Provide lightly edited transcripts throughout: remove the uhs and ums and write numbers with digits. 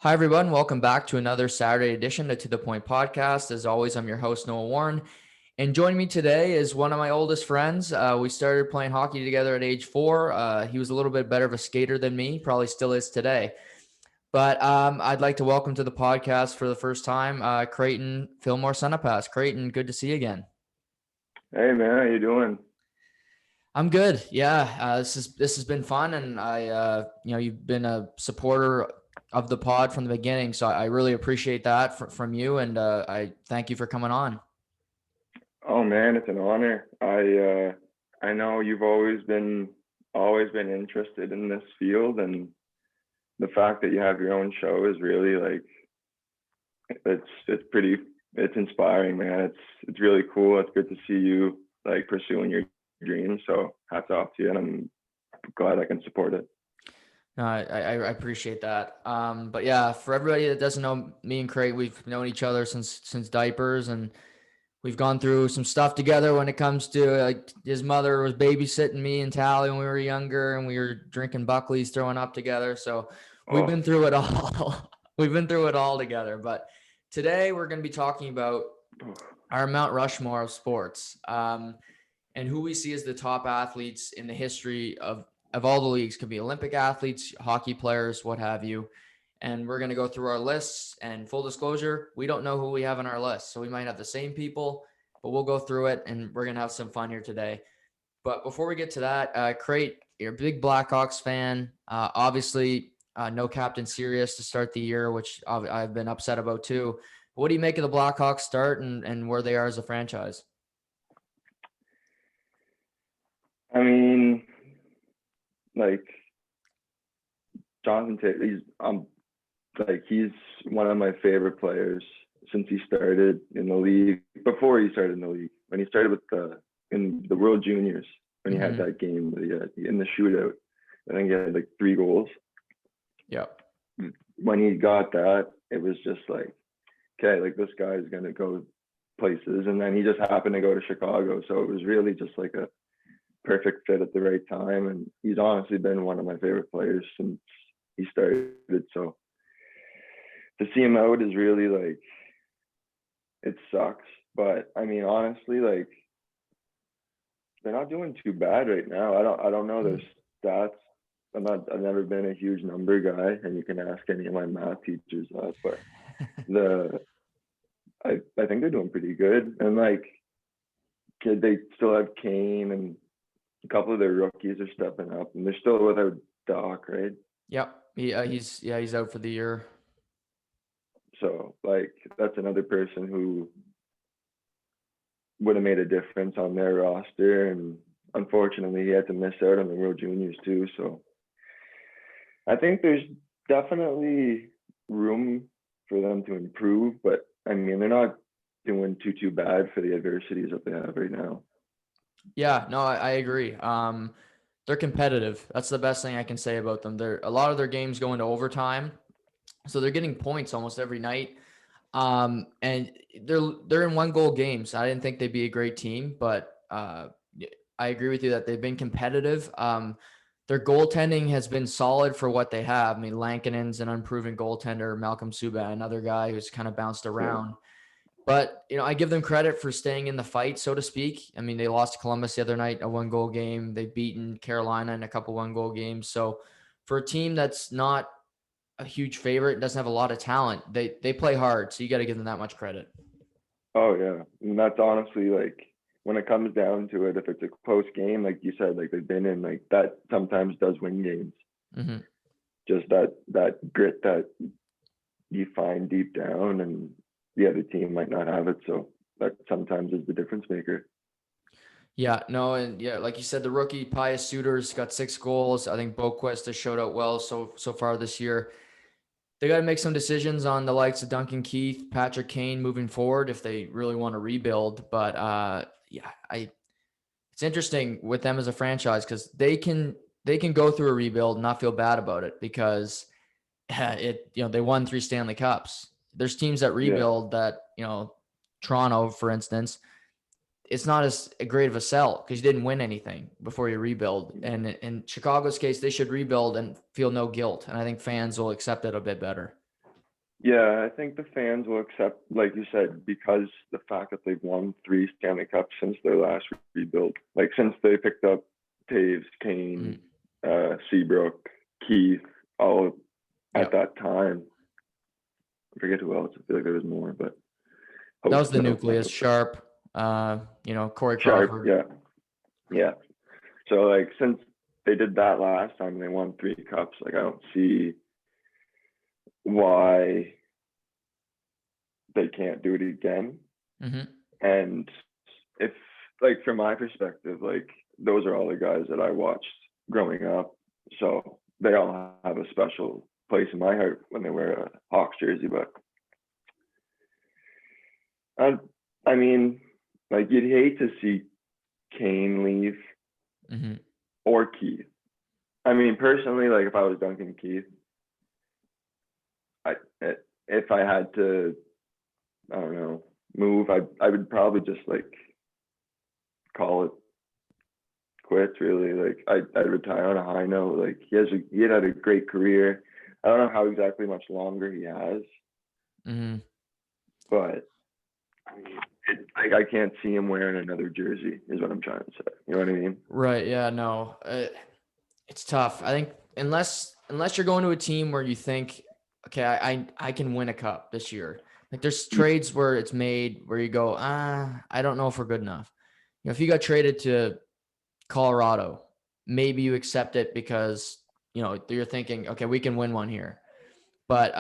Hi, everyone. Welcome back to another Saturday edition of To The Point podcast. As always, I'm your host, Noah Warren. And joining me today is one of my oldest friends. We started playing hockey together at age 4. He was a little bit better of a skater than me, probably still is today. But I'd like to welcome to the podcast for the first time, Creighton Fillmore-Sanipass. Creighton, good to see you again. Hey man, how you doing? I'm good. Yeah, this has been fun, and you've been a supporter of the pod from the beginning, so I really appreciate that from you, and I thank you for coming on. Oh man, it's an honor. I know you've always been interested in this field, and the fact that you have your own show is really like it's inspiring, man. It's really cool. It's good to see you like pursuing your dreams. So hats off to you, and I'm glad I can support it. No, I appreciate that. But yeah, for everybody that doesn't know me and Craig, we've known each other since diapers, and we've gone through some stuff together when it comes to like his mother was babysitting me and Tally when we were younger, and we were drinking Buckley's, throwing up together. So we've Oh, been through it all. We've been through it all together. But today we're going to be talking about our Mount Rushmore of sports, and who we see as the top athletes in the history of all the leagues. Could be Olympic athletes, hockey players, what have you. And we're going to go through our lists. And full disclosure, we don't know who we have on our list. So we might have the same people, but we'll go through it and we're going to have some fun here today. But before we get to that, Crate, you're a big Blackhawks fan. Obviously, no Captain Sirius to start the year, which I've been upset about too. What do you make of the Blackhawks start and where they are as a franchise? I mean, like Jonathan Taylor, he's one of my favorite players since he started in the league. Before he started in the league, when he started in the World Juniors, when he had that game in the shootout, I think he had like 3 goals. Yep. When he got that, it was just like, okay, like this guy is gonna go places, and then he just happened to go to Chicago, so it was really just like a perfect fit at the right time. And he's honestly been one of my favorite players since he started. So to see him out is really like, it sucks. But I mean, honestly, like they're not doing too bad right now. I don't know their stats. I've never been a huge number guy, and you can ask any of my math teachers that. But the I think they're doing pretty good. And like they still have Kane, and a couple of their rookies are stepping up, and they're still without Doc, right? Yep. He's out for the year. So like that's another person who would have made a difference on their roster, and unfortunately he had to miss out on the World Juniors too. So I think there's definitely room for them to improve, but I mean they're not doing too bad for the adversities that they have right now. Yeah, no, I agree. They're competitive. That's the best thing I can say about them. A lot of their games go into overtime, so they're getting points almost every night. And they're in 1-goal games. I didn't think they'd be a great team, but I agree with you that they've been competitive. Their goaltending has been solid for what they have. I mean, Lankinen's an unproven goaltender. Malcolm Subban, another guy who's kind of bounced around. Yeah. But, I give them credit for staying in the fight, so to speak. I mean, they lost to Columbus the other night, a 1-goal game. They've beaten Carolina in a couple 1-goal games. So for a team that's not a huge favorite, doesn't have a lot of talent, they play hard. So you got to give them that much credit. Oh yeah, and that's honestly like when it comes down to it, if it's a close game, like you said, like they've been in, like that sometimes does win games. Mm-hmm. Just that grit that you find deep down, and the other team might not have it. So that sometimes is the difference maker. Yeah, no, and yeah, like you said, the rookie Pius Suter's got 6 goals. I think Boquist has showed out well so far this year. They got to make some decisions on the likes of Duncan Keith, Patrick Kane moving forward if they really want to rebuild. But it's interesting with them as a franchise because they can go through a rebuild and not feel bad about it because they won 3 Stanley Cups. There's teams that Yeah, rebuild that Toronto, for instance. It's not as great of a sell because you didn't win anything before you rebuild. And in Chicago's case, they should rebuild and feel no guilt. And I think fans will accept it a bit better. Yeah, I think the fans will accept, like you said, because the fact that they've won 3 Stanley Cups since their last rebuild. Like since they picked up Taves, Kane, Seabrook, Keith, all at that time. I forget who else. I feel like there was more, but That was the nucleus. Sharp, Corey Crawford. Sharp, yeah. So like since they did that last time, they won 3 cups. Like I don't see why they can't do it again. Mm-hmm. And if, like, from my perspective, like those are all the guys that I watched growing up, so they all have a special place in my heart when they wear a Hawks jersey. But I mean, like you'd hate to see Kane leave or Keith. I mean, personally, like if I was Duncan Keith, if I had to, I don't know, move, I would probably just like call it quits. Really, like I'd retire on a high note. Like he had a great career. I don't know how exactly much longer he has, but I mean, like I can't see him wearing another jersey. Is what I'm trying to say. You know what I mean? Right. Yeah. No. It's tough. I think unless you're going to a team where you think, okay, I can win a cup this year. Like there's trades where it's made where you go, I don't know if we're good enough. If you got traded to Colorado, maybe you accept it because, you're thinking, okay, we can win one here. But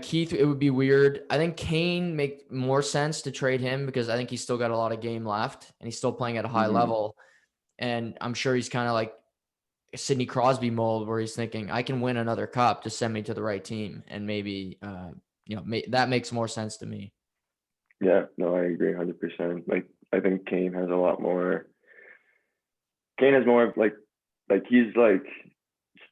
Keith, it would be weird. I think Kane make more sense to trade him because I think he's still got a lot of game left and he's still playing at a high level. And I'm sure he's kind of like Sidney Crosby mold where he's thinking, I can win another cup, just send me to the right team. And maybe, that makes more sense to me. Yeah, no, I agree 100%. Like, I think Kane has more like he's like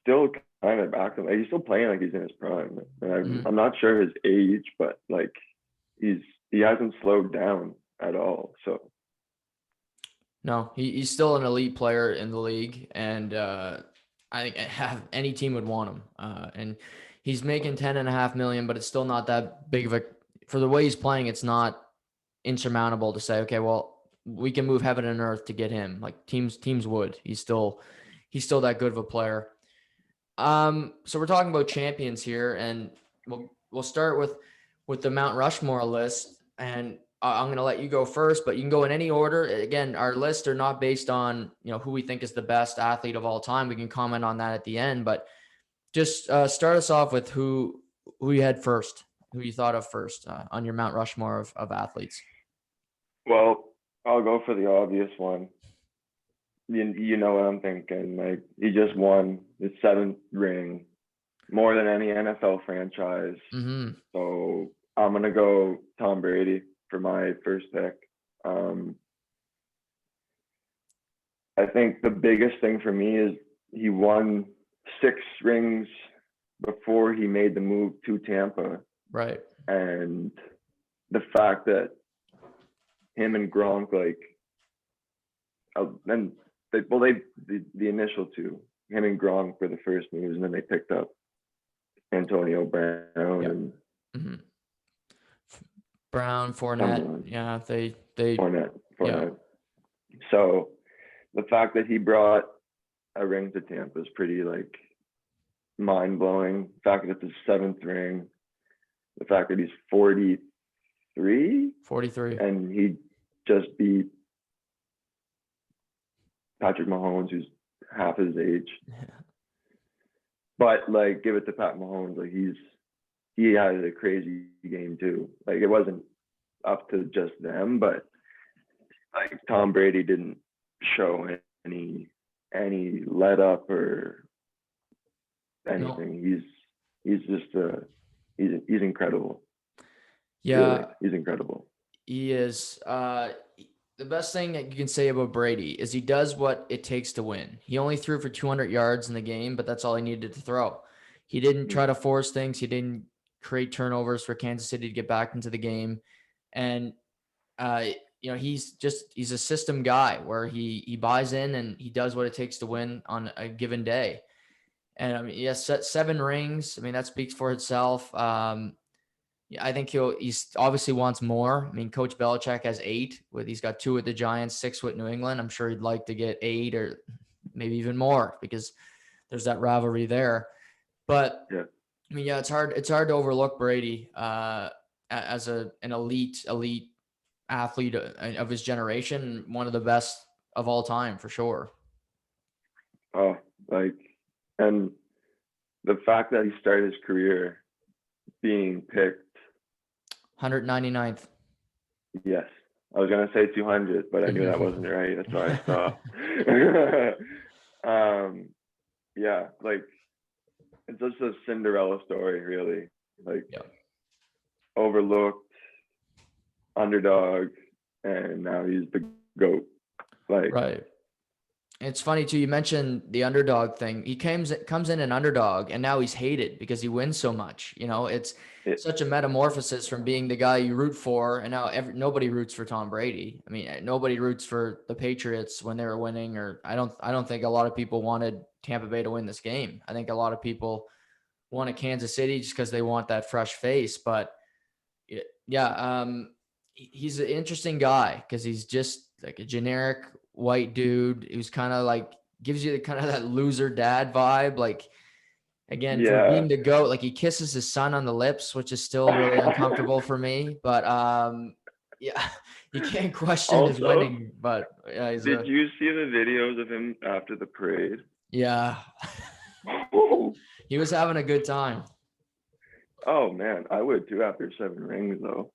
still kind of acting like he's still playing like he's in his prime. And I'm not sure his age, but like he hasn't slowed down at all. So no, he's still an elite player in the league, and I think any team would want him. And he's making $10.5 million, but it's still not that big of for the way he's playing. It's not insurmountable to say, okay, well, we can move heaven and earth to get him. Like teams would. He's still that good of a player. So we're talking about champions here, and we'll start with the Mount Rushmore list, and I'm going to let you go first, but you can go in any order. Again, our lists are not based on, who we think is the best athlete of all time. We can comment on that at the end, but just start us off with who you had first, who you thought of first on your Mount Rushmore of athletes. Well, I'll go for the obvious one. You know what I'm thinking. Like he just won his 7th ring, more than any NFL franchise. So I'm gonna go Tom Brady for my first pick. I think the biggest thing for me is he won 6 rings before he made the move to Tampa. Right. And the fact that him and Gronk, like, and the initial 2, him and Gronk were the first moves, and then they picked up Antonio Brown and Brown, Fournette. Yeah, they Fournette. Yeah. So the fact that he brought a ring to Tampa is pretty like mind blowing. The fact that it's his 7th ring, the fact that he's 43, and he just beat Patrick Mahomes, who's half his age. Yeah. But like, give it to Pat Mahomes. Like he had a crazy game too. Like it wasn't up to just them, but like Tom Brady didn't show any let up or anything. No. He's just he's incredible. Yeah, really, he's incredible. He is. The best thing that you can say about Brady is he does what it takes to win. He only threw for 200 yards in the game, but that's all he needed to throw. He didn't try to force things. He didn't create turnovers for Kansas City to get back into the game. And, he's a system guy where he buys in and he does what it takes to win on a given day. And I mean, yes, 7 rings. I mean, that speaks for itself. Yeah, I think he's obviously wants more. I mean, Coach Belichick has 8 he's got 2 with the Giants, 6 with New England. I'm sure he'd like to get 8 or maybe even more because there's that rivalry there. But Yeah. I mean, yeah, it's hard to overlook Brady as an elite athlete of his generation, one of the best of all time for sure. Oh, like, and the fact that he started his career being picked, 199th. yes, I was gonna say 200, but I knew that wasn't right. That's why I stopped. Yeah, like, it's just a Cinderella story, really. Like, Yeah. overlooked, underdog, and now he's the GOAT. Like, Right. It's funny too. You mentioned the underdog thing. He comes in an underdog, and now he's hated because he wins so much. You know, it's such a metamorphosis from being the guy you root for, and now nobody roots for Tom Brady. I mean, nobody roots for the Patriots when they were winning, or I don't think a lot of people wanted Tampa Bay to win this game. I think a lot of people wanted Kansas City just because they want that fresh face. But yeah, he's an interesting guy because he's just like a generic white dude who's kind of like gives you the kind of that loser dad vibe. Like, again, for yeah. being the GOAT, like he kisses his son on the lips, which is still really uncomfortable for me. But yeah, you can't question his Also, winning. But yeah, did you see the videos of him after the parade? yeah, he was having a good time. Oh man, I would too after 7 rings though.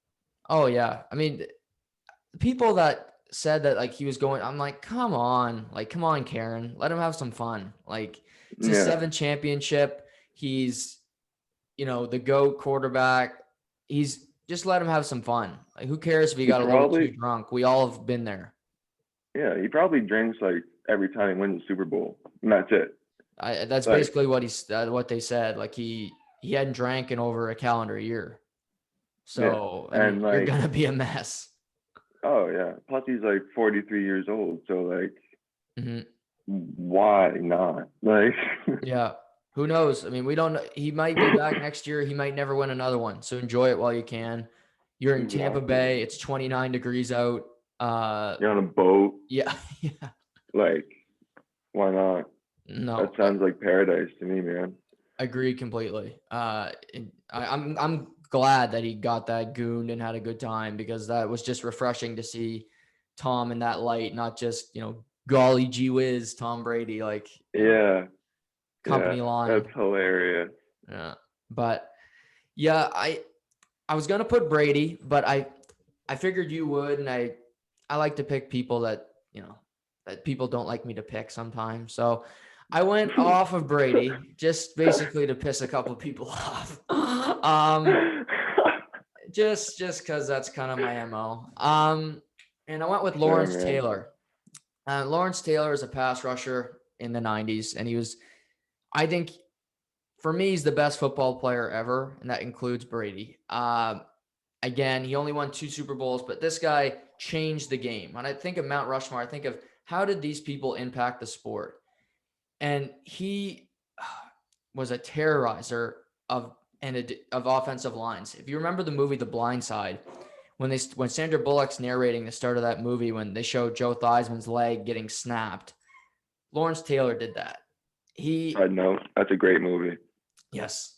Oh yeah, I mean, people that said that like he was going, I'm like, come on, Karen, let him have some fun. Like, it's his Yeah. 7th championship. He's, the GOAT quarterback. He's just let him have some fun. Like, who cares if he got a little too drunk? We all have been there. Yeah, he probably drinks like every time he wins the Super Bowl, and that's it. That's Like, basically what they said. Like, he hadn't drank in over a calendar year. So, yeah, I mean, and you're like, gonna be a mess. oh yeah, plus he's like 43 years old, so like, Mm-hmm. why not? Like, Yeah. Who knows? I mean, we don't know. He might be back next year. He might never win another one. So enjoy it while you can. You're in Tampa exactly. Bay. It's 29 degrees out. You're on a boat. Yeah. Yeah. Like, why not? No, That sounds like paradise to me, man. agree completely. I'm glad that he got that gooned and had a good time because that was just refreshing to see Tom in that light, not just, golly gee whiz, Tom Brady, like, Yeah, company line. that's hilarious. Yeah. But yeah, I was gonna put Brady, but I figured you would, and I like to pick people that that people don't like me to pick sometimes. So I went off of Brady just basically to piss a couple people off. Just because that's kind of my MO. And I went with Sure, Lawrence man. Taylor. Lawrence Taylor is a pass rusher in the 90s, and I think, for me, he's the best football player ever, and that includes Brady. Again, he only won 2 Super Bowls, but this guy changed the game. When I think of Mount Rushmore, I think of how did these people impact the sport? And he was a terrorizer of offensive lines. If you remember the movie The Blind Side, when Sandra Bullock's narrating the start of that movie, when they showed Joe Theismann's leg getting snapped, Lawrence Taylor did that. I know that's a great movie. Yes,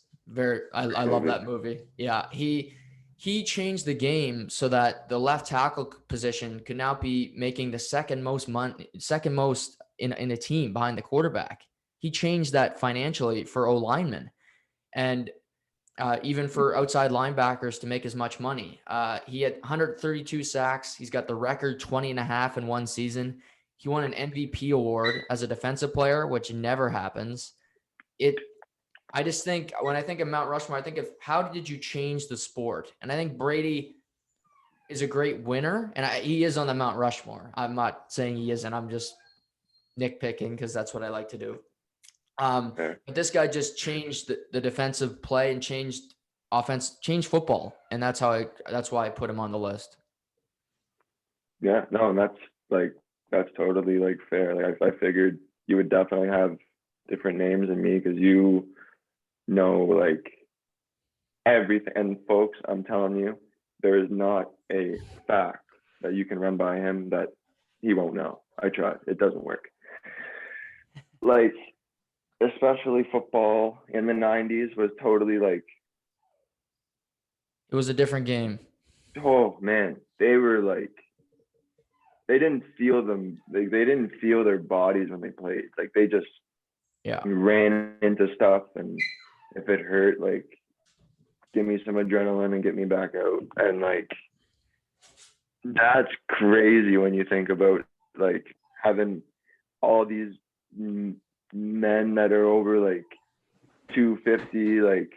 I love that movie. Yeah, he changed the game so that the left tackle position could now be making the second most in a team behind the quarterback. He changed that financially for O linemen and even for outside linebackers to make as much money. He had 132 sacks. He's got the record 20 and a half in one season. He won an MVP award as a defensive player, which never happens. I just think when I think of Mount Rushmore, I think of how did you change the sport? And I think Brady is a great winner, and he is on the Mount Rushmore. I'm not saying he isn't. I'm just nitpicking because that's what I like to do. But this guy just changed the defensive play and changed football, and that's why I put him on the list. Yeah, no, and that's totally like fair. Like I figured you would definitely have different names than me because you know like everything. And folks, I'm telling you, there is not a fact that you can run by him that he won't know. I tried. It doesn't work. Like, especially football in the 90s was totally like, It was a different game. oh man, they were like, they didn't feel them. They didn't feel their bodies when they played. Like they just Yeah. ran into stuff, and if it hurt, like give me some adrenaline and get me back out. And like that's crazy when you think about like having all these men that are over like 250, like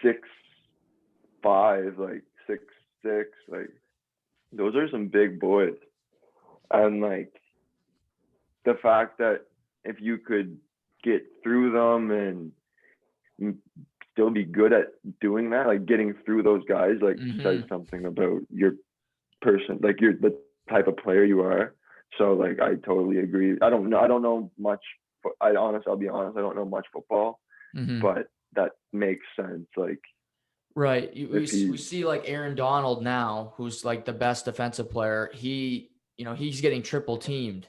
6'5", like 6'6", like those are some big boys. And like the fact that if you could get through them and still be good at doing that, like getting through those guys, like says something about your person, like you're the type of player you are. So like I totally agree. I don't know much. I'll be honest, I don't know much football, but that makes sense. Like right. We see like Aaron Donald now, who's like the best defensive player. He's getting triple teamed.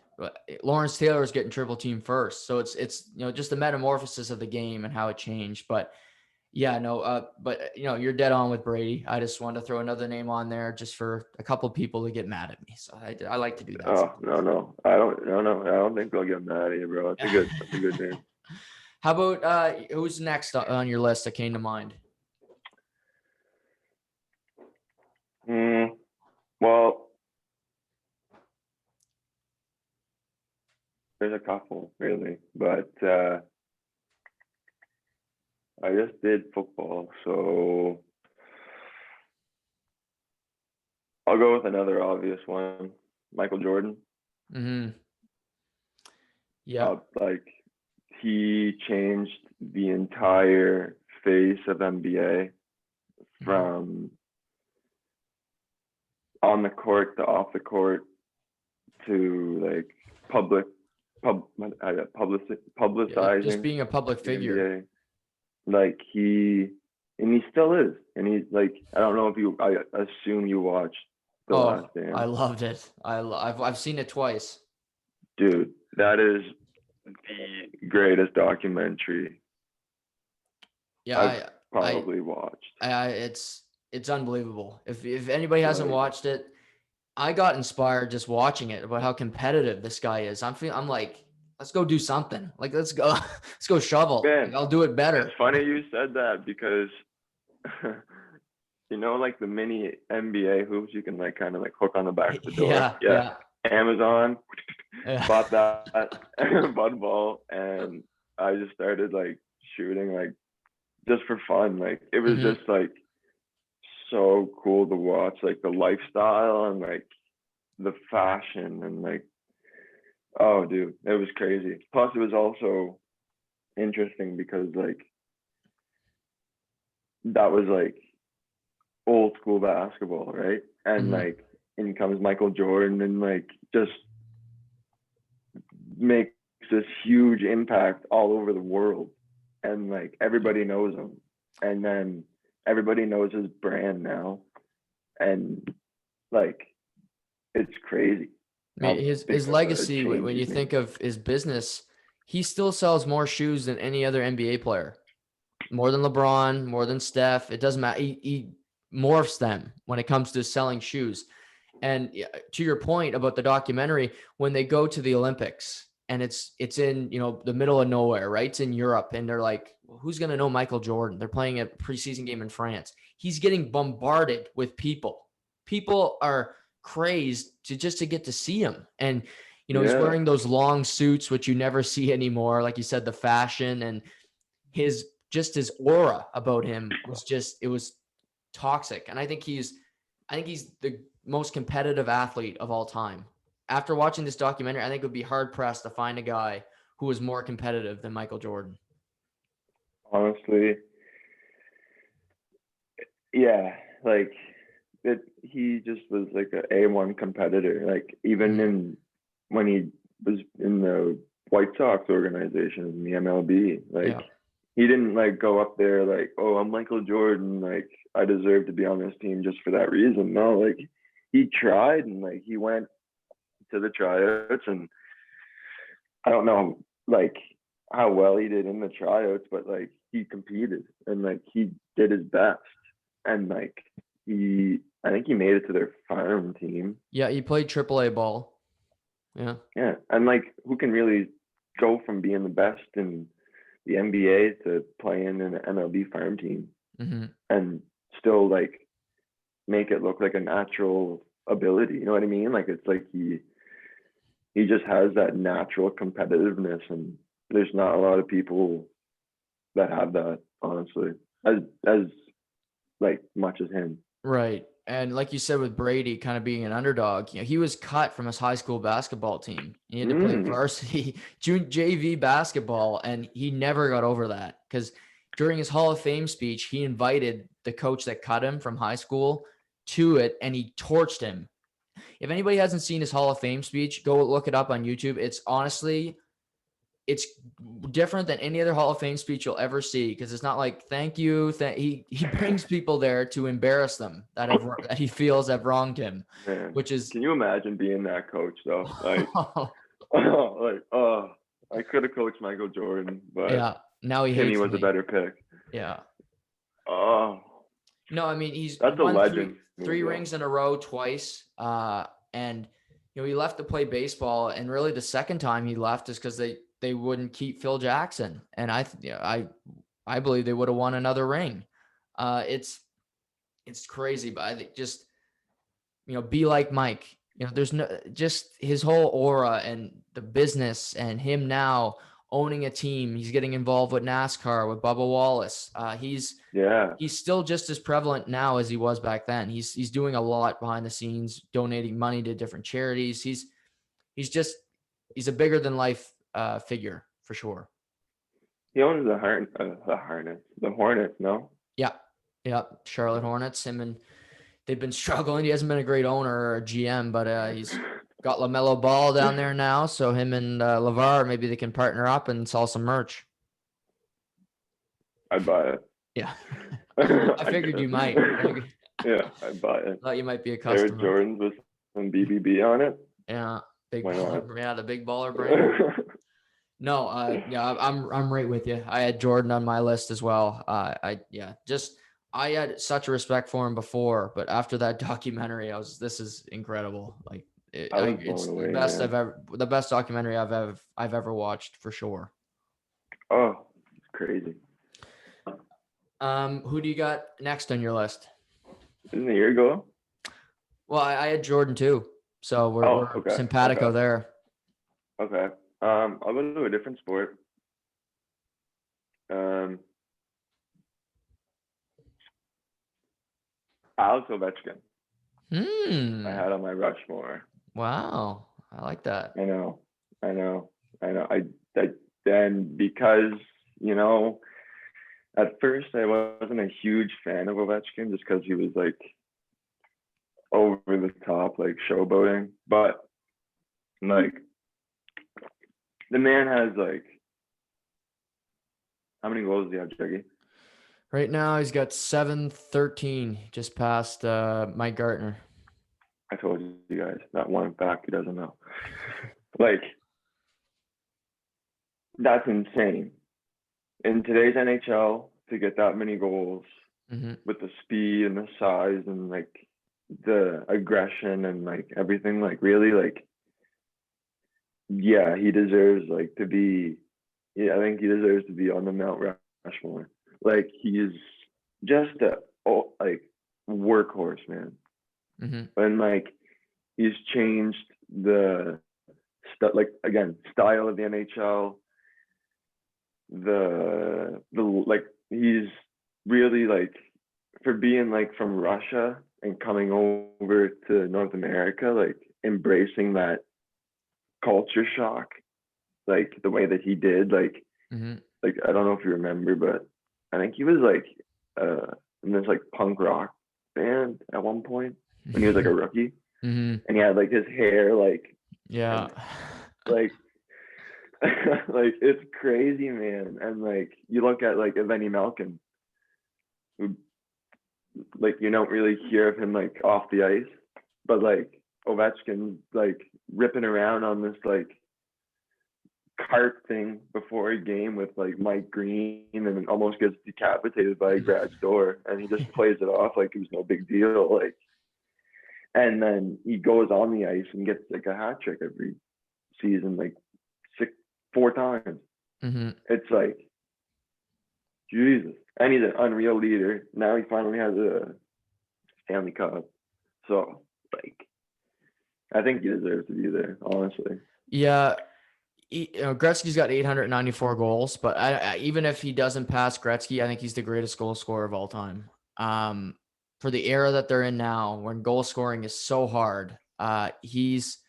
Lawrence Taylor is getting triple teamed first. So it's just the metamorphosis of the game and how it changed. But yeah, no, but you're dead on with Brady. I just wanted to throw another name on there just for a couple people to get mad at me. So I like to do that. Oh, no. I don't think they'll get mad at you, bro. That's a good name. How about who's next on your list that came to mind? Well, there's a couple really, but I just did football, so I'll go with another obvious one, Michael Jordan. Yeah. Like he changed the entire face of NBA from on the court to off the court to like publicizing. Just being a public figure. NBA. Like he still is, and he's like, I don't know if I assume you watched The Last Dance. I loved it. I've seen it twice. Dude, that is the greatest documentary I've probably watched. It's unbelievable. If anybody hasn't watched it, I got inspired just watching it about how competitive this guy is. I'm like, let's go do something. Like let's go shovel. Man, like, I'll do it better. It's funny you said that because like the mini NBA hoops you can like kind of like hook on the back of the door. Yeah. Amazon bought that Bud Ball, and I just started like shooting like just for fun. Like it was just like so cool to watch, like the lifestyle and like the fashion and like, oh dude, it was crazy. Plus it was also interesting because like that was like old school basketball, right? And like in comes Michael Jordan and like just makes this huge impact all over the world, and like everybody knows him, and then everybody knows his brand now, and like it's crazy. His legacy, when you think of his business, he still sells more shoes than any other NBA player. More than LeBron, more than Steph. It doesn't matter. He morphs them when it comes to selling shoes. And to your point about the documentary, when they go to the Olympics and it's in, the middle of nowhere, right? It's in Europe. And they're like, well, who's going to know Michael Jordan? They're playing a preseason game in France. He's getting bombarded with people. People are crazed to get to see him. And, he's wearing those long suits, which you never see anymore. Like you said, the fashion and his aura about him it was toxic. And I think he's the most competitive athlete of all time. After watching this documentary, I think it would be hard pressed to find a guy who was more competitive than Michael Jordan. Honestly, yeah, like he just was like a A1 competitor. Like even when he was in the White Sox organization in the MLB. Like Yeah. he didn't like go up there like, oh, I'm Michael Jordan, like I deserve to be on this team just for that reason. No, like he tried and like he went to the tryouts, and I don't know like how well he did in the tryouts, but like he competed and like he did his best, and like I think he made it to their farm team. Yeah, he played AAA ball. Yeah. Yeah, and like who can really go from being the best in the NBA to playing in an MLB farm team Mm-hmm. and still like make it look like a natural ability? You know what I mean? Like it's like he just has that natural competitiveness, and there's not a lot of people that have that, honestly, as like much as him. Right. And like you said, with Brady kind of being an underdog, he was cut from his high school basketball team. He had to play varsity JV basketball, and he never got over that because during his Hall of Fame speech, he invited the coach that cut him from high school to it, and he torched him. If anybody hasn't seen his Hall of Fame speech, go look it up on YouTube. It's different than any other Hall of Fame speech you'll ever see, because it's not like thank you. He brings people there to embarrass them that he feels have wronged him, Man, which is. can you imagine being that coach though? Like, I could have coached Michael Jordan, but yeah. Now he Timmy hates was me. a better pick. Yeah. Oh, No, I mean he's that's a won legend. three rings in a row twice. And he left to play baseball, and really the second time he left is because they wouldn't keep Phil Jackson, and I believe they would have won another ring. It's crazy, but I think just be like Mike. There's no just his whole aura and the business, and him now owning a team. He's getting involved with NASCAR with Bubba Wallace. He's still just as prevalent now as he was back then. He's doing a lot behind the scenes, donating money to different charities. He's a bigger than life figure for sure. He owns the Hornets, no? Yeah. Charlotte Hornets. Him and they've been struggling. He hasn't been a great owner or a GM, but he's got LaMelo Ball down there now. So him and LeVar, maybe they can partner up and sell some merch. I'd buy it. Yeah. I figured you might. Yeah, I'd buy it. Thought you might be a customer. Air Jordans with some BBB on it. Yeah. Big Why baller. not? Yeah, the big baller brand. No, yeah, I'm right with you. I had Jordan on my list as well. I had such a respect for him before, but after that documentary, this is incredible. Like it's away, the best man. the best documentary I've ever watched for sure. Oh, it's crazy. Who do you got next on your list? Isn't it a year ago? Well, I had Jordan too, so we're simpatico there. Okay. I'll go to a different sport. Alex Ovechkin. I had on my Rushmore. Wow, I like that. I know. Then because at first I wasn't a huge fan of Ovechkin just because he was like over the top, like showboating, but like the man has like, how many goals does he have, Jiggy? Right now he's got 713, just past Mike Gartner. I told you guys that one fact he doesn't know. Like, that's insane. In today's NHL, to get that many goals with the speed and the size and like the aggression and like everything, like really, like, yeah, he deserves like to be. Yeah, I think he deserves to be on the Mount Rushmore. Like he's just a like workhorse, man. And like he's changed the style of the NHL. The like he's really like, for being like from Russia and coming over to North America, like embracing that culture shock, like the way that he did, like I don't know if you remember, but I think he was like in this like punk rock band at one point when he was like a rookie, and he had like his hair like like Like it's crazy, man. And like you look at like Evgeny Malkin, who like you don't really hear of him like off the ice, but like Ovechkin like ripping around on this like cart thing before a game with like Mike Green and almost gets decapitated by a garage door, and he just plays it off like it was no big deal. Like, and then he goes on the ice and gets like a hat trick every season, like 4 times. Mm-hmm. It's like Jesus, and he's an unreal leader. Now he finally has a Stanley Cup, so like I think he deserves to be there, honestly. Yeah. Gretzky's got 894 goals, but even if he doesn't pass Gretzky, I think he's the greatest goal scorer of all time. For the era that they're in now, when goal scoring is so hard, he's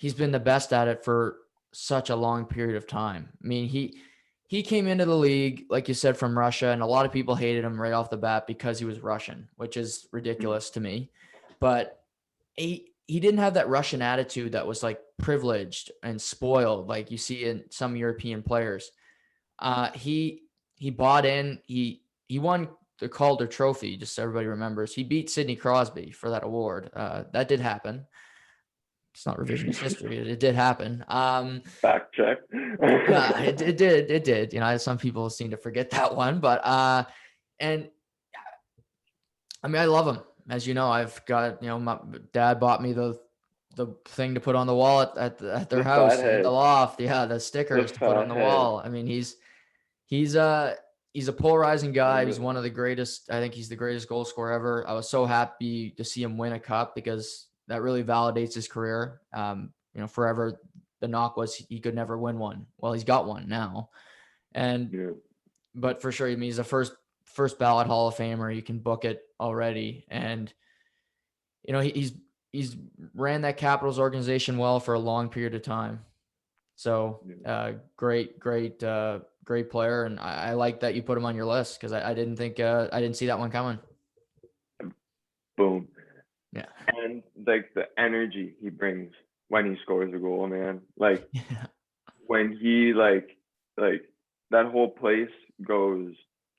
been the best at it for such a long period of time. I mean, he came into the league, like you said, from Russia, and a lot of people hated him right off the bat because he was Russian, which is ridiculous to me. But he didn't have that Russian attitude that was like privileged and spoiled, like you see in some European players. He bought in. He won the Calder Trophy, just so everybody remembers. He beat Sidney Crosby for that award. That did happen. It's not revisionist history. It did happen. Fact check. Yeah, it did. You know, some people seem to forget that one, but and I mean, I love him. As you know, I've got, my dad bought me the thing to put on the wall at their house in the loft. Yeah, the stickers to put on the wall. I mean, he's a polarizing guy. He's one of the greatest. I think he's the greatest goal scorer ever. I was so happy to see him win a cup because that really validates his career. Forever the knock was he could never win one. Well, he's got one now. And but for sure, I mean, he's a first ballot Hall of Famer. You can book it already. And he's ran that Capitals organization well for a long period of time. So great player. And I like that you put him on your list because I didn't think I didn't see that one coming. Boom. Yeah. And like the energy he brings when he scores a goal, man. Like when he like that whole place goes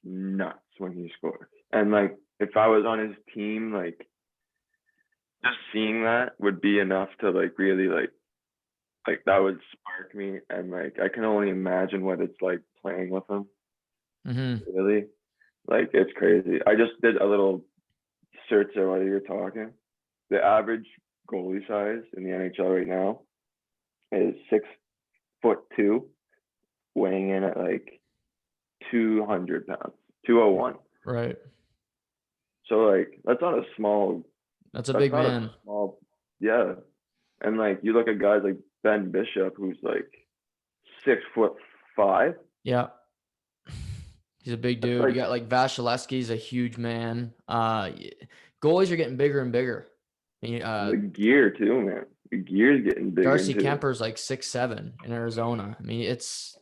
nuts when he scores. And like if I was on his team, like just seeing that would be enough to like really like that would spark me. And like I can only imagine what it's like playing with him. Mm-hmm. Really, like it's crazy. I just did a little search there while you were talking. The average goalie size in the NHL right now is 6'2", weighing in at like 200 pounds, 201. Right. So like that's not a small. That's a big man. Yeah. And like you look at guys like Ben Bishop, who's like 6'5". Yeah. He's a big dude. You got like Vasilevsky's a huge man. Goalies are getting bigger and bigger. The gear too, man. The gear's getting bigger. Darcy Kemper's like 6'7" in Arizona. I mean, it's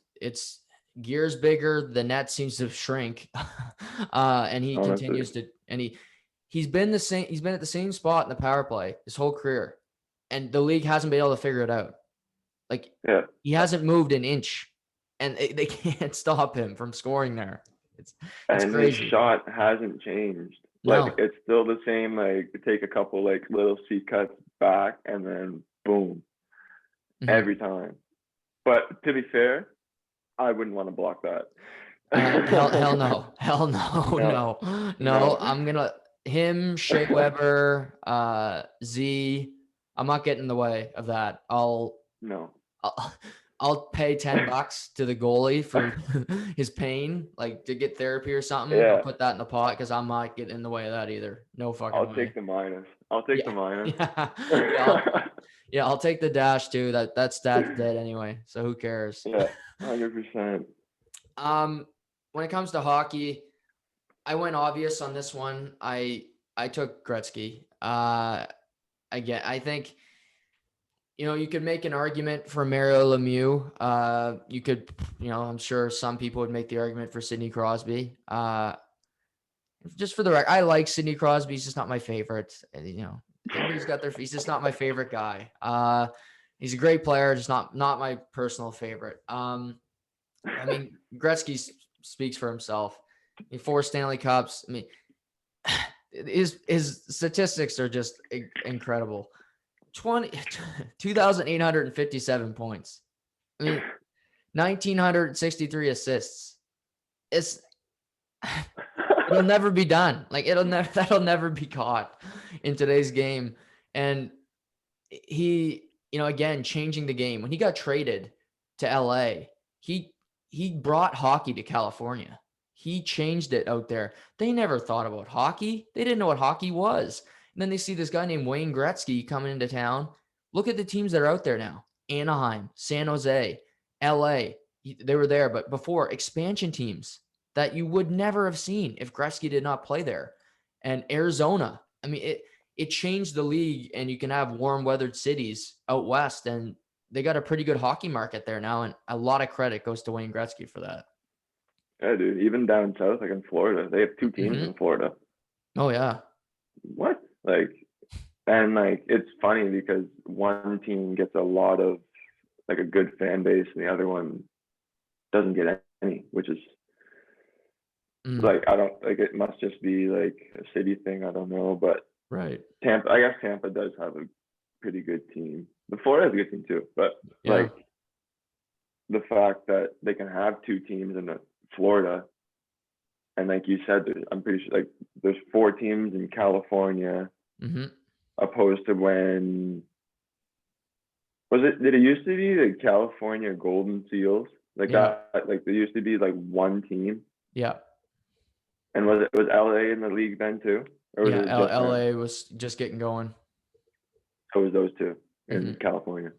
gear's bigger. The net seems to shrink, and he continues to. And he's been the same. He's been at the same spot in the power play his whole career, and the league hasn't been able to figure it out. Like he hasn't moved an inch, and they can't stop him from scoring there. It's crazy. His shot hasn't changed. No. Like it's still the same. Like take a couple like little C cuts back, and then boom, every time. But to be fair, I wouldn't want to block that. Hell no. I'm gonna him, Shea Weber, Z. I'm not getting in the way of that. I'll pay $10 to the goalie for his pain, like to get therapy or something. Yeah. I'll put that in the pot because I'm not getting in the way of that either. No fucking way. I'll take the minus. Yeah, I'll take the dash too. That stat's dead anyway. So who cares? Yeah, 100%. When it comes to hockey, I went obvious on this one. I took Gretzky. Again, I think you could make an argument for Mario Lemieux. You could, I'm sure some people would make the argument for Sidney Crosby. Just for the record, I like Sidney Crosby. He's just not my favorite. Everybody's got he's just not my favorite guy. He's a great player, just not my personal favorite. I mean, Gretzky speaks for himself. 4 Stanley Cups. I mean, his statistics are just incredible. 2,857 points. I mean, 1,963 assists. It'll never be done. Like that'll never be caught in today's game. And he, again, changing the game. When he got traded to LA, he brought hockey to California. He changed it out there. They never thought about hockey. They didn't know what hockey was. And then they see this guy named Wayne Gretzky coming into town. Look at the teams that are out there now. Anaheim, San Jose, LA. They were there, but before, expansion teams that you would never have seen if Gretzky did not play there. And Arizona. I mean, it changed the league, and you can have warm weathered cities out west, and they got a pretty good hockey market there now. And a lot of credit goes to Wayne Gretzky for that. Yeah, dude, even down south, like in Florida, they have 2 teams in Florida. Oh yeah. What? And it's funny because one team gets a lot of a good fan base and the other one doesn't get any, which is I don't it must just be a city thing. I don't know, but right. I guess Tampa does have a pretty good team. The Florida has a good team too, but yeah. The fact that they can have 2 teams in Florida, and like you said, I'm pretty sure there's 4 teams in California, opposed to when did it used to be the California Golden Seals that? There used to be 1 team. Yeah. And was LA in the league then too? Or was LA was just getting going. So it was those 2 in California.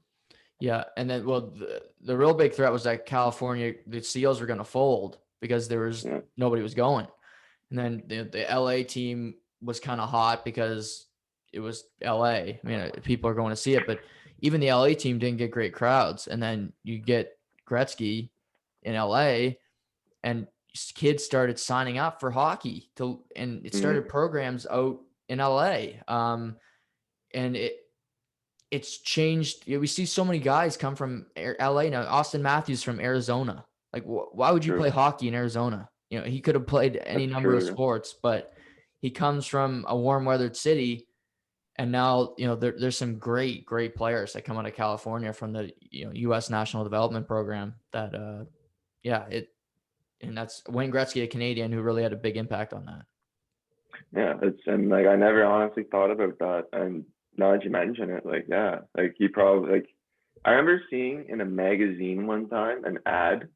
Yeah, and then the real big threat was that California, the Seals were going to fold because there was nobody was going, and then the LA team was kind of hot because it was LA. I mean, people are going to see it, but even the LA team didn't get great crowds, and then you get Gretzky in LA, and kids started signing up for hockey and it started programs out in LA, and it's changed. We see so many guys come from LA now. Austin Matthews from Arizona. Why would you play hockey in Arizona? He could have played any number of sports, but he comes from a warm weathered city. And now, there's some great players that come out of California from the, U.S. National Development Program that, and that's Wayne Gretzky, a Canadian who really had a big impact on that. Yeah. I never honestly thought about that. And now that you mention it, he probably I remember seeing in a magazine one time an ad,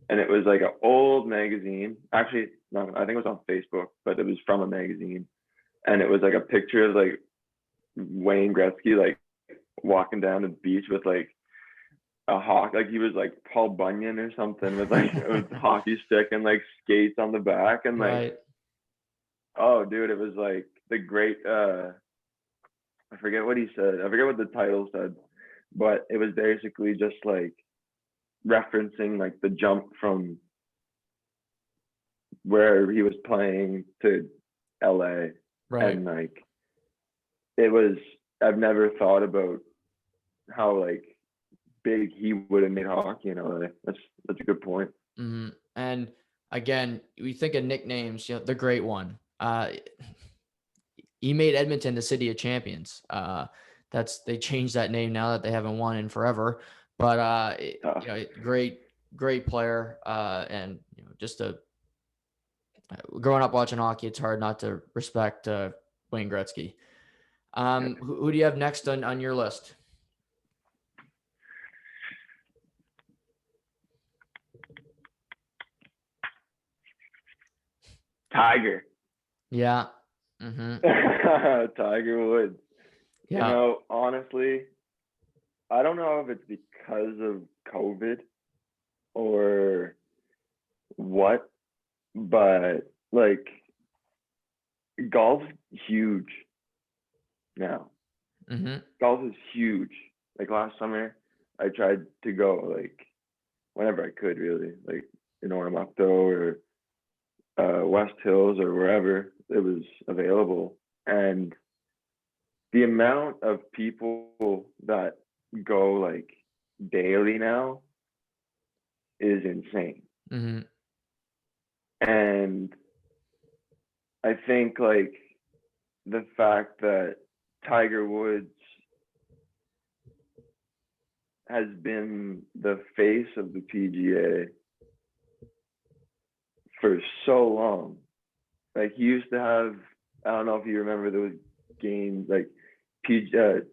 and it was an old magazine. Actually, no, I think it was on Facebook, but it was from a magazine, and it was a picture of Wayne Gretzky walking down the beach with a hawk, he was Paul Bunyan or something with a hockey stick and skates on the back, and oh dude, it was the great I forget what he said. I forget what the title said, but it was basically just referencing the jump from where he was playing to LA. Right. And it was, I've never thought about how big he would have made hockey in LA. That's a good point. And again, we think of nicknames, the great one. He made Edmonton the city of champions. They changed that name now that they haven't won in forever. But great player, and just growing up watching hockey, it's hard not to respect Wayne Gretzky. Who do you have next on your list? Tiger. Yeah. Tiger Woods. Yeah. Honestly, I don't know if it's because of COVID or what, but golf's huge now. Golf is huge. Last summer, I tried to go whenever I could, really, in Oromocto or West Hills or wherever it was available, and the amount of people that go like daily now is insane. Mm-hmm. And I think like the fact that Tiger Woods has been the face of the PGA for so long. Like he used to have, I don't know if you remember those games, like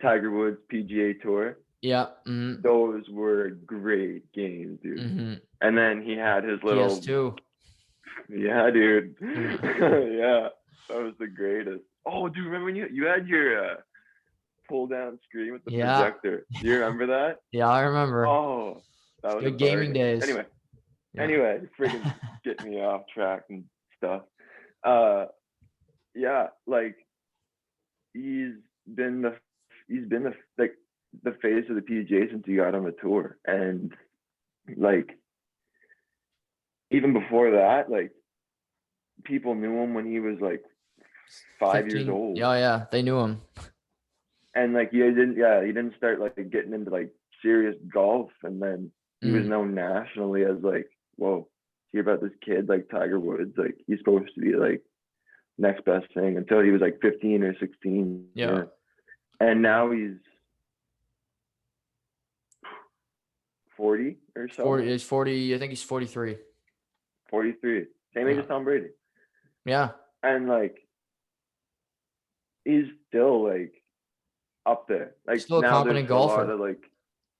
Tiger Woods PGA Tour. Yeah. Mm-hmm. Those were great games, dude. Mm-hmm. And then he had his little PS2. Yeah, dude. Yeah. Yeah, that was the greatest. Oh, do you remember when you had your pull down screen with the Yeah. projector? Do you remember that? Yeah, I remember. Oh, that was a Good gaming bargain. days. Anyway, Yeah. friggin' get me off track and stuff. Yeah, like he's been the like the face of the PGA since he got on the tour, and like even before that, like people knew him when he was like 5 years 15. old. Yeah, they knew him. And like he didn't start like getting into like serious golf, and then he was known nationally as like, whoa, hear about this kid like Tiger Woods, like he's supposed to be like next best thing, until he was like 15 or 16. Yeah. And now he's 40 or so. 40. He's 40. I think he's 43. 43. Same age as Tom Brady. Yeah. And like he's still like up there. Like Still a now competent there's golfer. a lot of like,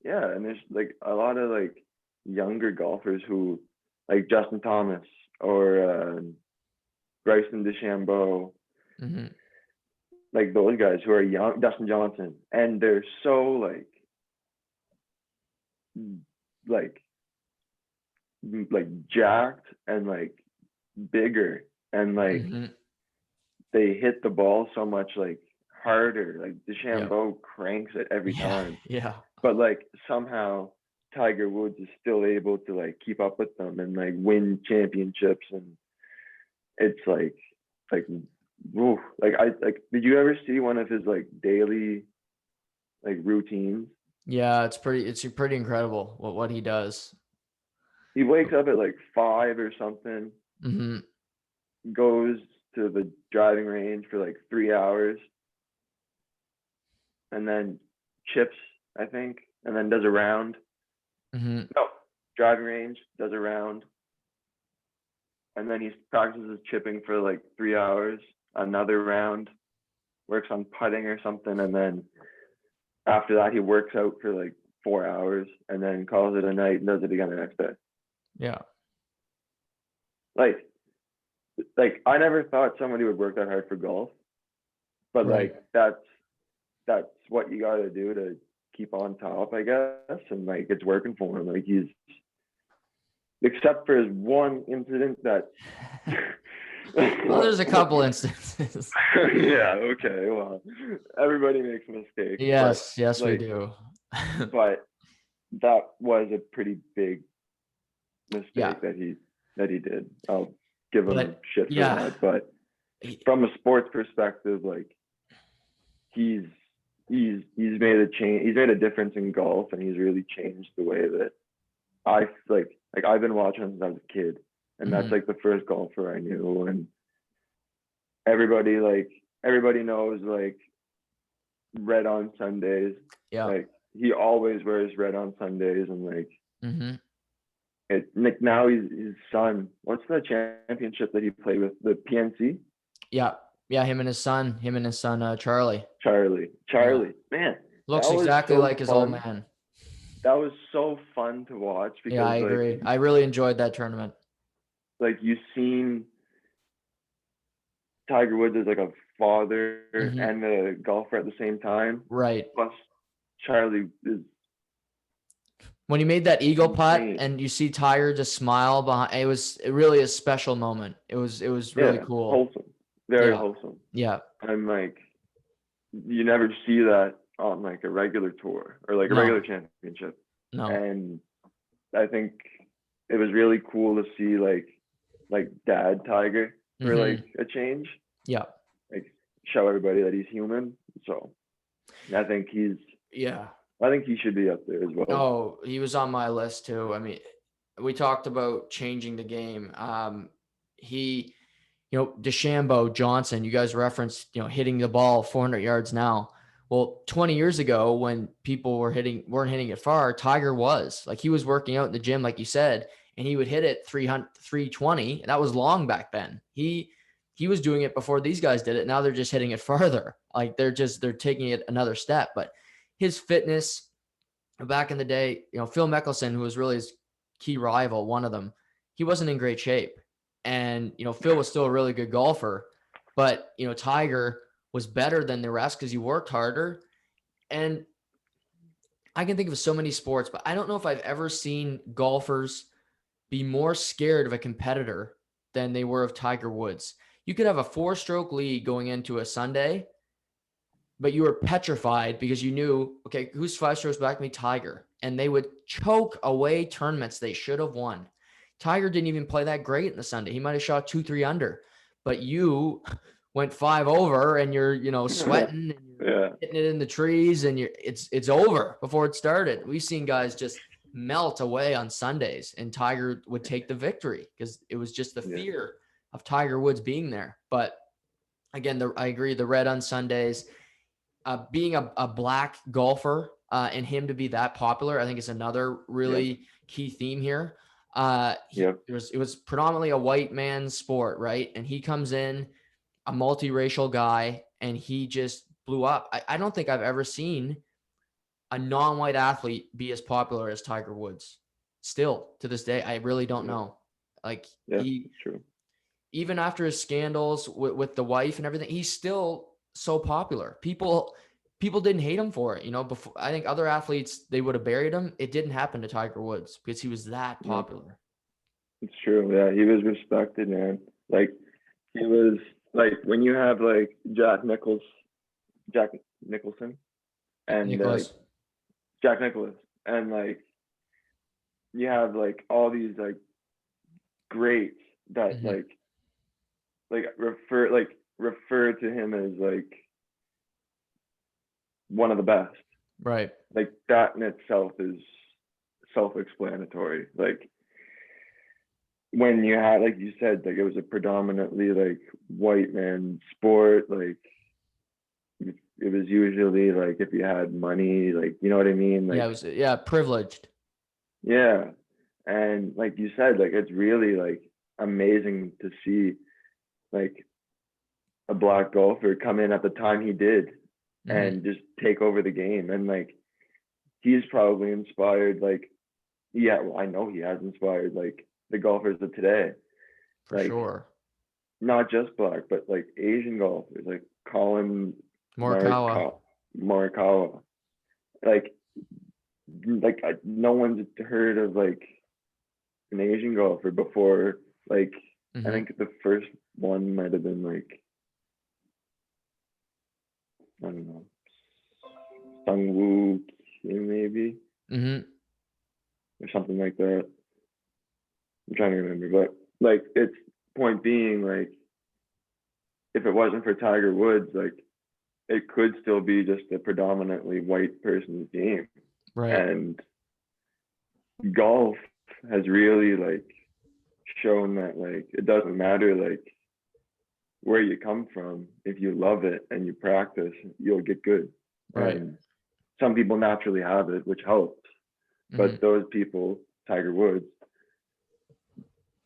yeah, and there's like a lot of like younger golfers who like Justin Thomas or Bryson DeChambeau, Mm-hmm. like those guys who are young, Dustin Johnson, and they're so like jacked and like bigger, and like Mm-hmm. they hit the ball so much like harder. Like DeChambeau cranks it every time. Yeah. But like somehow Tiger Woods is still able to like keep up with them and like win championships, and it's like woo. Like did you ever see one of his like daily like routines? Yeah, it's pretty incredible what he does. He wakes up at like 5 or something, Mm-hmm. goes to the driving range for like 3 hours, and then chips, I think, and then does a round. Mm-hmm. No, driving range, does a round, and then he practices chipping for like 3 hours, another round, works on putting or something, and then after that he works out for like 4 hours, and then calls it a night and does it again the next day. Yeah. Like I never thought somebody would work that hard for golf, but Right. like that's what you got to do to keep on top, I guess, and like it's working for him. Like he's, except for his one incident that Well, there's a couple instances. yeah, okay, well, everybody makes mistakes. Yes, we like, do. But that was a pretty big mistake Yeah. that he did. I'll give him shit for that. But from a sports perspective, like he's made a change. He's made a difference in golf, and he's really changed the way that I like I've been watching since I was a kid, and that's like the first golfer I knew. And everybody knows like red on Sundays. Yeah. Like he always wears red on Sundays, and like Mm-hmm. now his son. What's the championship that he played with? The PNC. Yeah. Him and his son. Charlie. Charlie. Yeah. Man, Looks exactly like his old man. That was so fun to watch because I agree. I really enjoyed that tournament. Like you've seen Tiger Woods as like a father and a golfer at the same time. Right. Plus Charlie is, when he made that eagle putt and you see Tiger just smile behind, it was really a special moment. It was really cool. Wholesome. Very wholesome. Yeah. I'm like, you never see that on like a regular tour or like a regular championship. No. And I think it was really cool to see like dad Tiger for like a change. Yeah. Like show everybody that he's human. So I think he's I think he should be up there as well. Oh, he was on my list too. I mean, we talked about changing the game. He, DeChambeau, Johnson, you guys referenced, hitting the ball 400 yards now. Well, 20 years ago when people weren't hitting it far, Tiger was. Like, he was working out in the gym, like you said, and he would hit it 300, 320. And that was long back then. He was doing it before these guys did it. Now they're just hitting it farther. Like, they're taking it another step. But his fitness back in the day, Phil Mickelson, who was really his key rival, one of them, he wasn't in great shape. And, Phil was still a really good golfer, but, Tiger was better than the rest because he worked harder. And I can think of so many sports, but I don't know if I've ever seen golfers be more scared of a competitor than they were of Tiger Woods. You could have a 4-stroke lead going into a Sunday, but you were petrified because you knew, okay, who's 5 strokes back me? Tiger. And they would choke away tournaments they should have won. Tiger didn't even play that great in the Sunday. He might have shot 2-3 under, but you went 5 over and you're, sweating and you're hitting it in the trees and it's over before it started. We've seen guys just melt away on Sundays and Tiger would take the victory because it was just the fear of Tiger Woods being there. But again, I agree, the red on Sundays, being a black golfer and him to be that popular, I think is another really key theme here. It was predominantly a white man's sport, right? And he comes in, a multiracial guy, and he just blew up. I don't think I've ever seen a non-white athlete be as popular as Tiger Woods. Still to this day, I really don't know. Like, it's true. Even after his scandals with the wife and everything, he's still so popular. People didn't hate him for it. Before, I think other athletes, they would have buried him. It didn't happen to Tiger Woods because he was that popular. It's true. Yeah, he was respected, man. Like, he was like, when you have like Jack Nicholson and Jack Nicklaus, and like you have like all these like greats that refer to him as like one of the best. Right. Like, that in itself is self-explanatory. Like, when you had, like you said, like, it was a predominantly like white man sport. Like, it was usually like if you had money, like, you know what I mean? Like, it was privileged. Yeah. And like you said, like, it's really like amazing to see like a black golfer come in at the time he did and just take over the game. And like, he's probably inspired, like, I know he has inspired like the golfers of today. For sure. Not just black, but like Asian golfers, like Colin Morikawa. Like no one's heard of like an Asian golfer before. Like, I think the first one might have been like, I don't know, Sungwoo Kim maybe, or something like that. I'm trying to remember, but like, it's point being, like, if it wasn't for Tiger Woods, like, it could still be just a predominantly white person's game. Right. And golf has really like shown that like it doesn't matter like where you come from. If you love it and you practice, you'll get good. Right. And some people naturally have it, which helps. But those people, Tiger Woods,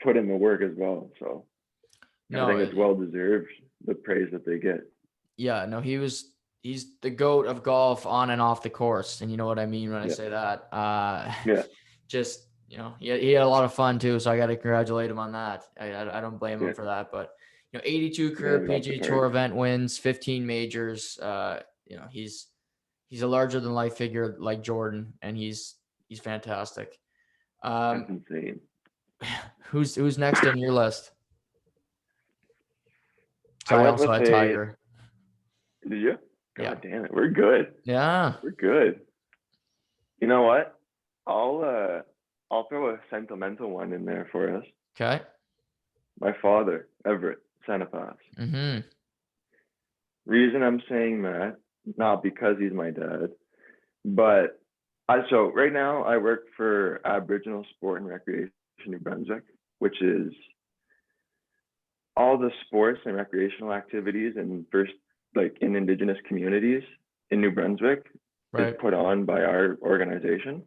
put in the work as well. So I think it's well deserved, the praise that they get. Yeah, no, he's the GOAT of golf on and off the course. And you know what I mean when I say that. Just, he had a lot of fun too. So I got to congratulate him on that. I don't blame him for that. But, 82 career PGA Tour event wins, 15 majors. He's a larger than life figure like Jordan, and he's fantastic. That's insane. Who's next on your list? So I also had Tiger. Did you? God damn it. We're good. Yeah. We're good. You know what? I'll throw a sentimental one in there for us. Okay. My father, Everett Sanipass. Reason I'm saying that, not because he's my dad, but So right now I work for Aboriginal Sport and Recreation New Brunswick, which is all the sports and recreational activities and first like in Indigenous communities in New Brunswick is Right. put on by our organization.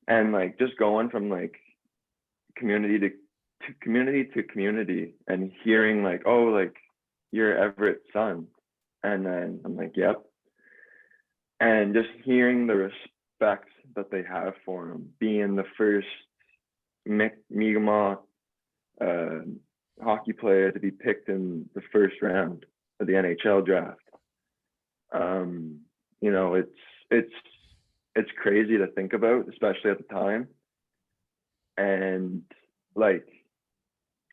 And like just going from like community to community and hearing like, oh, like you're Everett's son. And then I'm like, yep. And just hearing the respect that they have for him, being the first Mi'kmaq hockey player to be picked in the first round of the NHL draft. You know, it's crazy to think about, especially at the time. And like,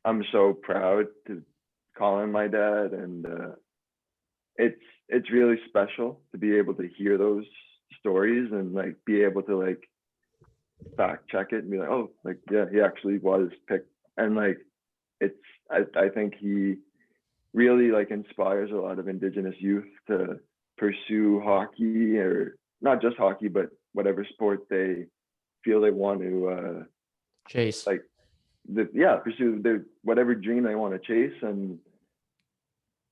I'm so proud to call him my dad, and it's really special to be able to hear those stories and like be able to like fact check it and be like, oh, like yeah, he actually was picked. And like I think he really like inspires a lot of Indigenous youth to pursue hockey, or not just hockey, but whatever sport they feel they want to Chase. like pursue their whatever dream they want to chase. And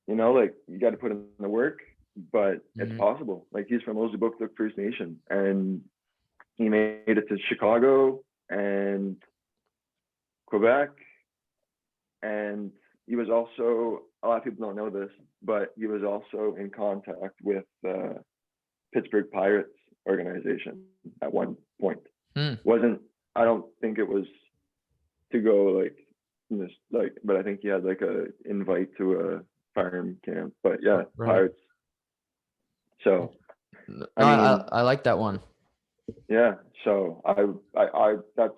you know, like you got to put in the work, but it's possible. Like he's from Ojiboktuk First Nation, and he made it to Chicago and Quebec. And he was also, a lot of people don't know this, but he was also in contact with Pittsburgh Pirates organization at one point. Wasn't, I don't think it was to go like in this, like, but I think he had like a invite to a farm camp. But yeah, Right. Pirates. So No, I mean, I like that one. yeah. So I that's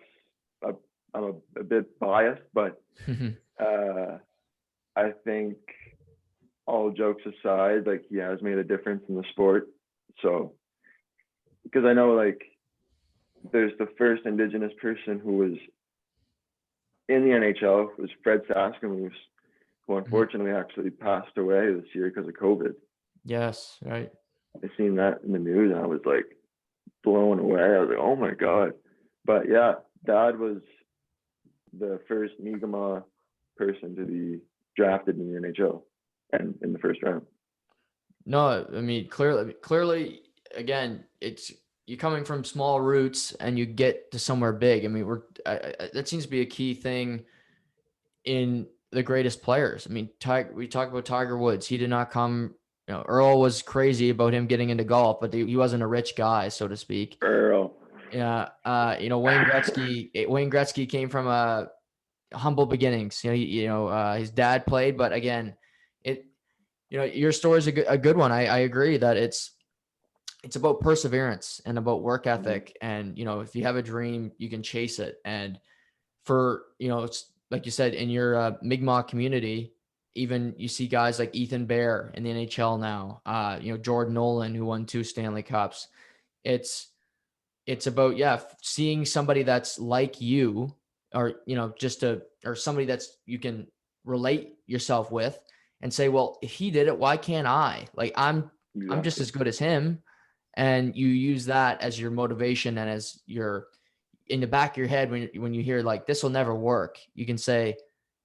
I'm a bit biased, but I think all jokes aside, like he has made a difference in the sport. So because I know like there's the first Indigenous person who was in the NHL was Fred Saskin, who unfortunately actually passed away this year because of COVID. Yes, right. I seen that in the news and I was like blown away. I was like, oh my God. But yeah, Dad was the first Mi'kmaq person to be drafted in the NHL and in the first round. No, I mean, clearly, again, it's you're coming from small roots and you get to somewhere big. I mean, that seems to be a key thing in the greatest players. I mean, we talk about Tiger Woods. He did not come. You know, Earl was crazy about him getting into golf, but he wasn't a rich guy, so to speak. Earl. Yeah. You know, Wayne Gretzky came from humble beginnings. His dad played, but again, your story is a good one. I agree that it's about perseverance and about work ethic. And, if you have a dream, you can chase it. And for, it's like you said, in your Mi'kmaq community, even you see guys like Ethan Bear in the NHL now, Jordan Nolan, who won 2 Stanley Cups. It's about, seeing somebody that's like you, or, or somebody that's you can relate yourself with and say, well, if he did it, why can't I? Like I'm just as good as him. And you use that as your motivation, and as your in the back of your head, when you hear like, this will never work, you can say,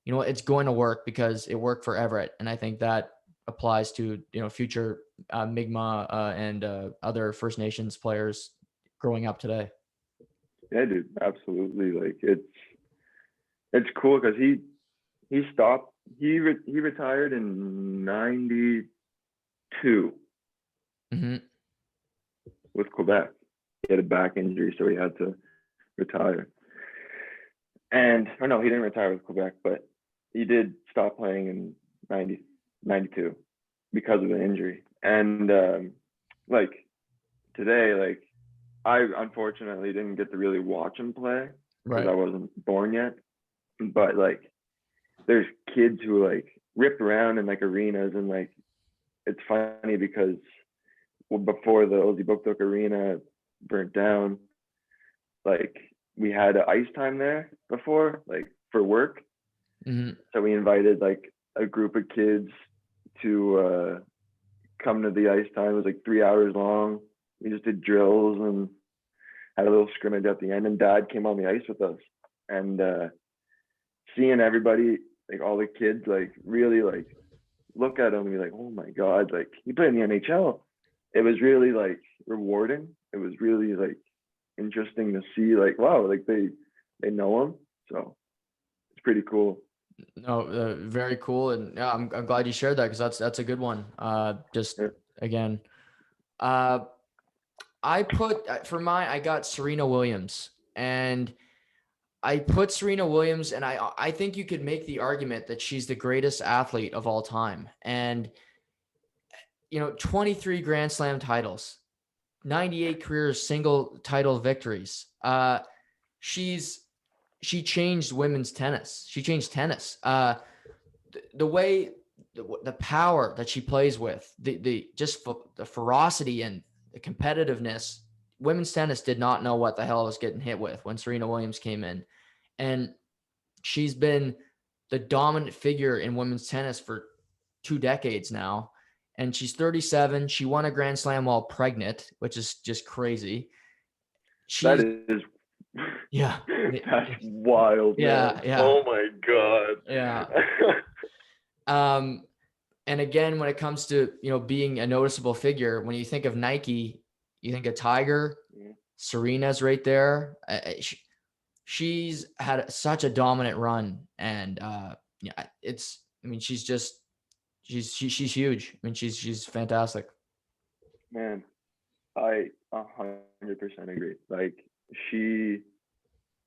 you know what, it's going to work because it worked for Everett. And I think that applies to, future Mi'kmaq and other First Nations players growing up today. Yeah, dude, absolutely. Like it's cool because he stopped. He retired in '92 with Quebec. He had a back injury, so he had to retire. And no, he didn't retire with Quebec, but he did stop playing in '92 because of an injury. And like today, like I unfortunately didn't get to really watch him play because I wasn't born yet. But like, there's kids who like rip around in like arenas, and like it's funny because before the Ojiboktuk arena burnt down, like we had ice time there before, like for work. So we invited like a group of kids to come to the ice time. It was like 3 hours long. we just did drills and had a little scrimmage at the end. And Dad came on the ice with us, and seeing everybody, like all the kids, like really like look at him and be like, oh my God, like he played in the NHL. It was really like rewarding. It was really like interesting to see, like, wow, like they know him. So it's pretty cool. No, very cool, and yeah, I'm glad you shared that because that's a good one. Just Yeah. again, uh, I put I got Serena Williams, and I put Serena Williams, and I think you could make the argument that she's the greatest athlete of all time, and 23 Grand Slam titles, 98 career single title victories. She changed women's tennis. She changed tennis. The way the power that she plays with, the ferocity and the competitiveness. Women's tennis did not know what the hell it was getting hit with when Serena Williams came in, and she's been the dominant figure in women's tennis for 2 decades now. And she's 37. She won a Grand Slam while pregnant, which is just crazy. That She's is, yeah, that's wild, yeah, man. yeah, Oh my God. yeah. And again, when it comes to, being a noticeable figure, when you think of Nike, you think of Tiger, Serena's right there. She's had such a dominant run, and yeah, she's huge. I mean, she's fantastic. Man, I 100% agree. Like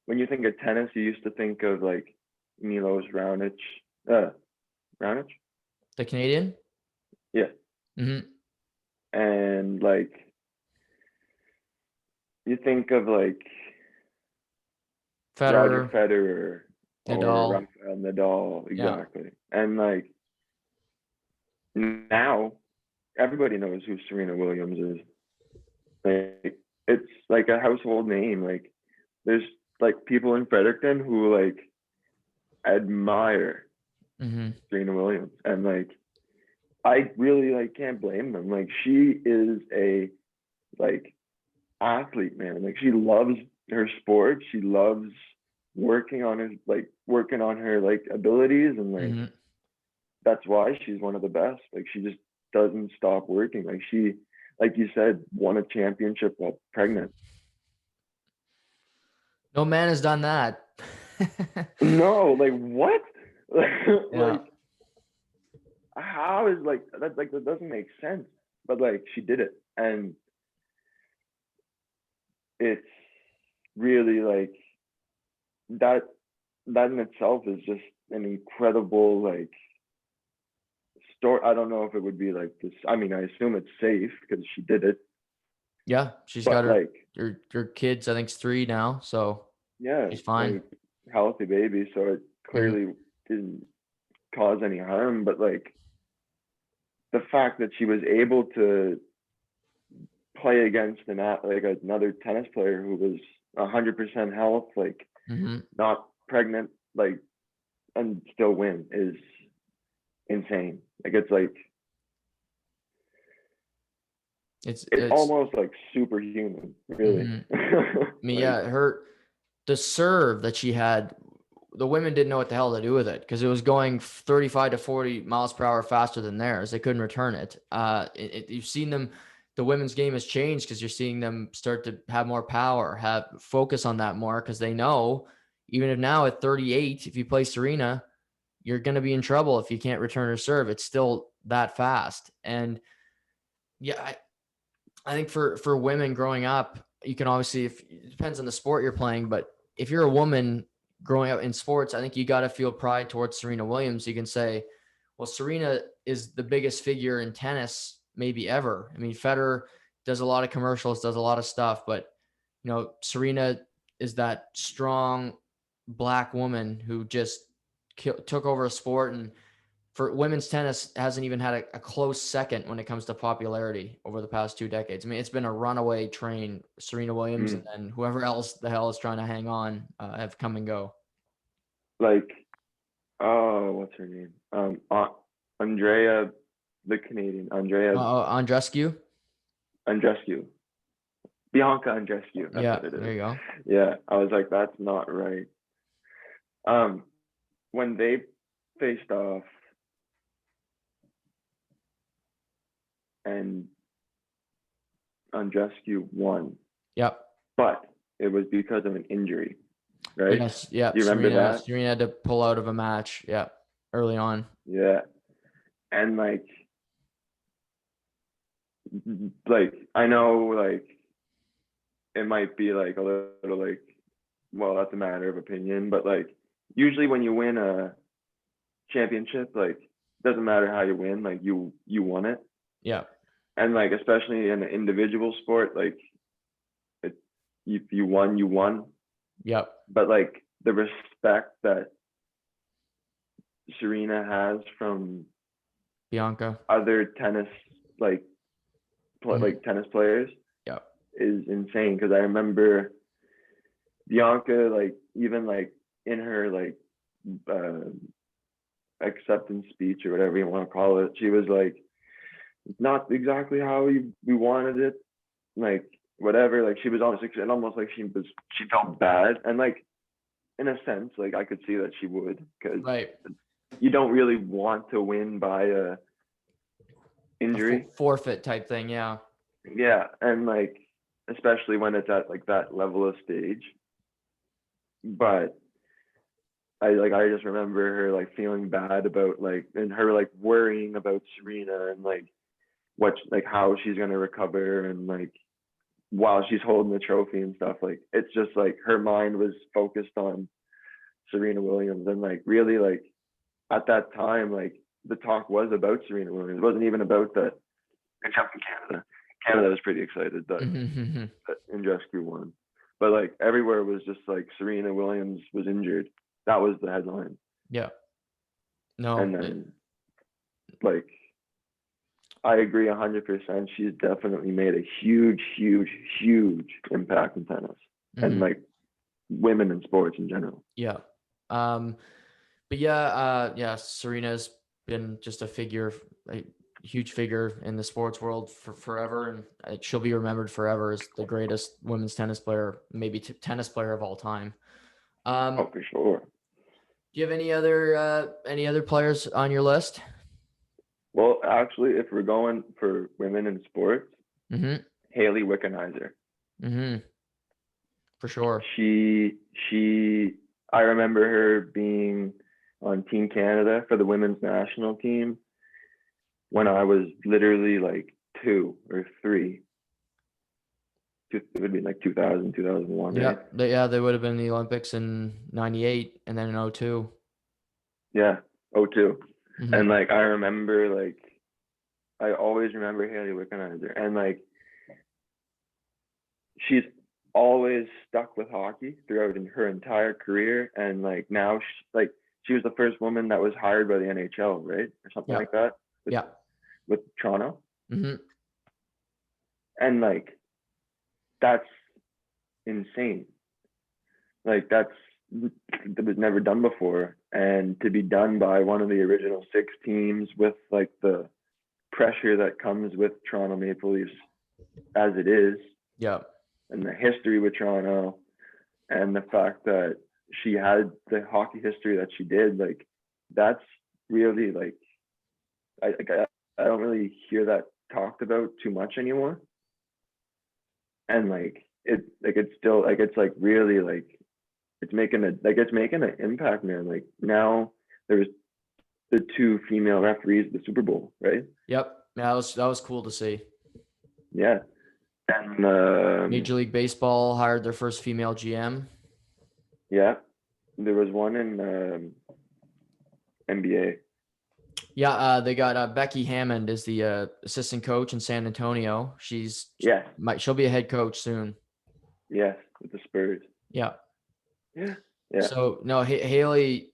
when you think of tennis, you used to think of like Milos Raonic, Raonic, The Canadian. yeah, Mm-hmm. and like you think of like Roger Federer, Federer or Nadal. Rafael Nadal, Yeah. exactly. And like now, everybody knows who Serena Williams is. Like it's like a household name. Like there's like people in Fredericton who like admire Mm-hmm. Serena Williams, and like I really like can't blame them. Like she is a like athlete, man. Like she loves her sport. She loves working on her like abilities, and like Mm-hmm. that's why she's one of the best. Like she just doesn't stop working. Like she, like you said, won a championship while pregnant. No man has done that. No, like what? Yeah. Like how is like that? Like that doesn't make sense. But like she did it, and it's really like that. That in itself is just an incredible like story. I don't know if it would be like this. I mean, I assume it's safe because she did it. Yeah. She's got But like, her kids, I think it's 3 now. So yeah, she's fine. like healthy baby, so it Mm-hmm. clearly didn't cause any harm. But like the fact that she was able to play against another tennis player who was 100% health, like Mm-hmm. not pregnant, like and still win is insane. Like it's It's almost like superhuman, really. mm-hmm. I mean, Like yeah, the serve that she had, the women didn't know what the hell to do with it because it was going 35 to 40 miles per hour faster than theirs. They couldn't return it. You've seen them, the women's game has changed because you're seeing them start to have more power, have focus on that more because they know even if now at 38, if you play Serena, you're going to be in trouble if you can't return her serve. It's still that fast. And yeah, I think for women growing up, you can obviously, if it depends on the sport you're playing, but if you're a woman growing up in sports, I think you got to feel pride towards Serena Williams. You can say, well, Serena is the biggest figure in tennis maybe ever. I mean, Federer does a lot of commercials, does a lot of stuff, but Serena is that strong black woman who just took over a sport, and for women's tennis hasn't even had a close second when it comes to popularity over the past 2 decades. I mean, it's been a runaway train. Serena Williams and then whoever else the hell is trying to hang on have come and go. like oh, what's her name? Andrea, the Canadian Andrea Andreescu. Andrescu. Bianca Andreescu. That's Yeah, what it is. there you go. Yeah, I was like, that's not right. When they faced off, and Andreescu won, Yep. but it was because of an injury, right? Yes. Yeah. Do you remember that? Serena had to pull out of a match. Yeah. Early on. Yeah, and like I know like it might be like a little like, well, that's a matter of opinion, but like usually when you win a championship, like doesn't matter how you win, like you won it. Yeah. And like especially in an individual sport, like it, if you won, you won. Yep. But like the respect that Serena has from Bianca. other tennis like like tennis players Yep. is insane. Because I remember Bianca, like even like in her like acceptance speech or whatever you want to call it, she was like, it's not exactly how we wanted it, like whatever. Like she was almost like, and almost like she felt bad, and like in a sense, like I could see that she would, because Right. you don't really want to win by a injury, Forfeit type thing. Yeah. yeah, and like especially when it's at like that level of stage. But I just remember her like feeling bad about like, and her like worrying about Serena and like what, like how she's gonna recover, and like while she's holding the trophy and stuff, like it's just like her mind was focused on Serena Williams. And like really like at that time, like the talk was about Serena Williams. It wasn't even about the, except in Canada. Canada was pretty excited that, that Andreescu won. But like everywhere was just like Serena Williams was injured. That was the headline. Yeah. No. And then like I agree 100%. She's definitely made a huge, huge, huge impact in tennis and like women in sports in general. Yeah. But yeah, Serena's been just a huge figure in the sports world for forever, and she'll be remembered forever as the greatest women's tennis player, maybe tennis player of all time. Oh, for sure. Do you have any other players on your list? Well, actually, if we're going for women in sports, Hayley Wickenheiser. For sure. I remember her being on Team Canada for the women's national team when I was literally like 2 or 3. It would be like 2000, 2001. Yeah, right? They would have been in the Olympics in '98 and then in 2002. Yeah, 2002. And like I remember, like I always remember Hayley Wickenheiser, and like she's always stuck with hockey throughout her entire career. And like now, she was the first woman that was hired by the NHL, right, or something like that. With Toronto. And like that's insane. Like that was never done before, and to be done by one of the original 6 teams with like the pressure that comes with Toronto Maple Leafs as it is. Yeah. And the history with Toronto, and the fact that she had the hockey history that she did, like that's really like I don't really hear that talked about too much anymore. And like it's still like it's like really like it's making an impact, man. Like now there's the 2 female referees at the Super Bowl, right? Yep. Yeah, that was cool to see. Yeah. And Major League Baseball hired their first female GM. Yeah, there was one in NBA. Yeah, they got Becky Hammond is the assistant coach in San Antonio. She'll be a head coach soon. Yes, with the Spurs. Yeah. Yeah. So no, Hayley,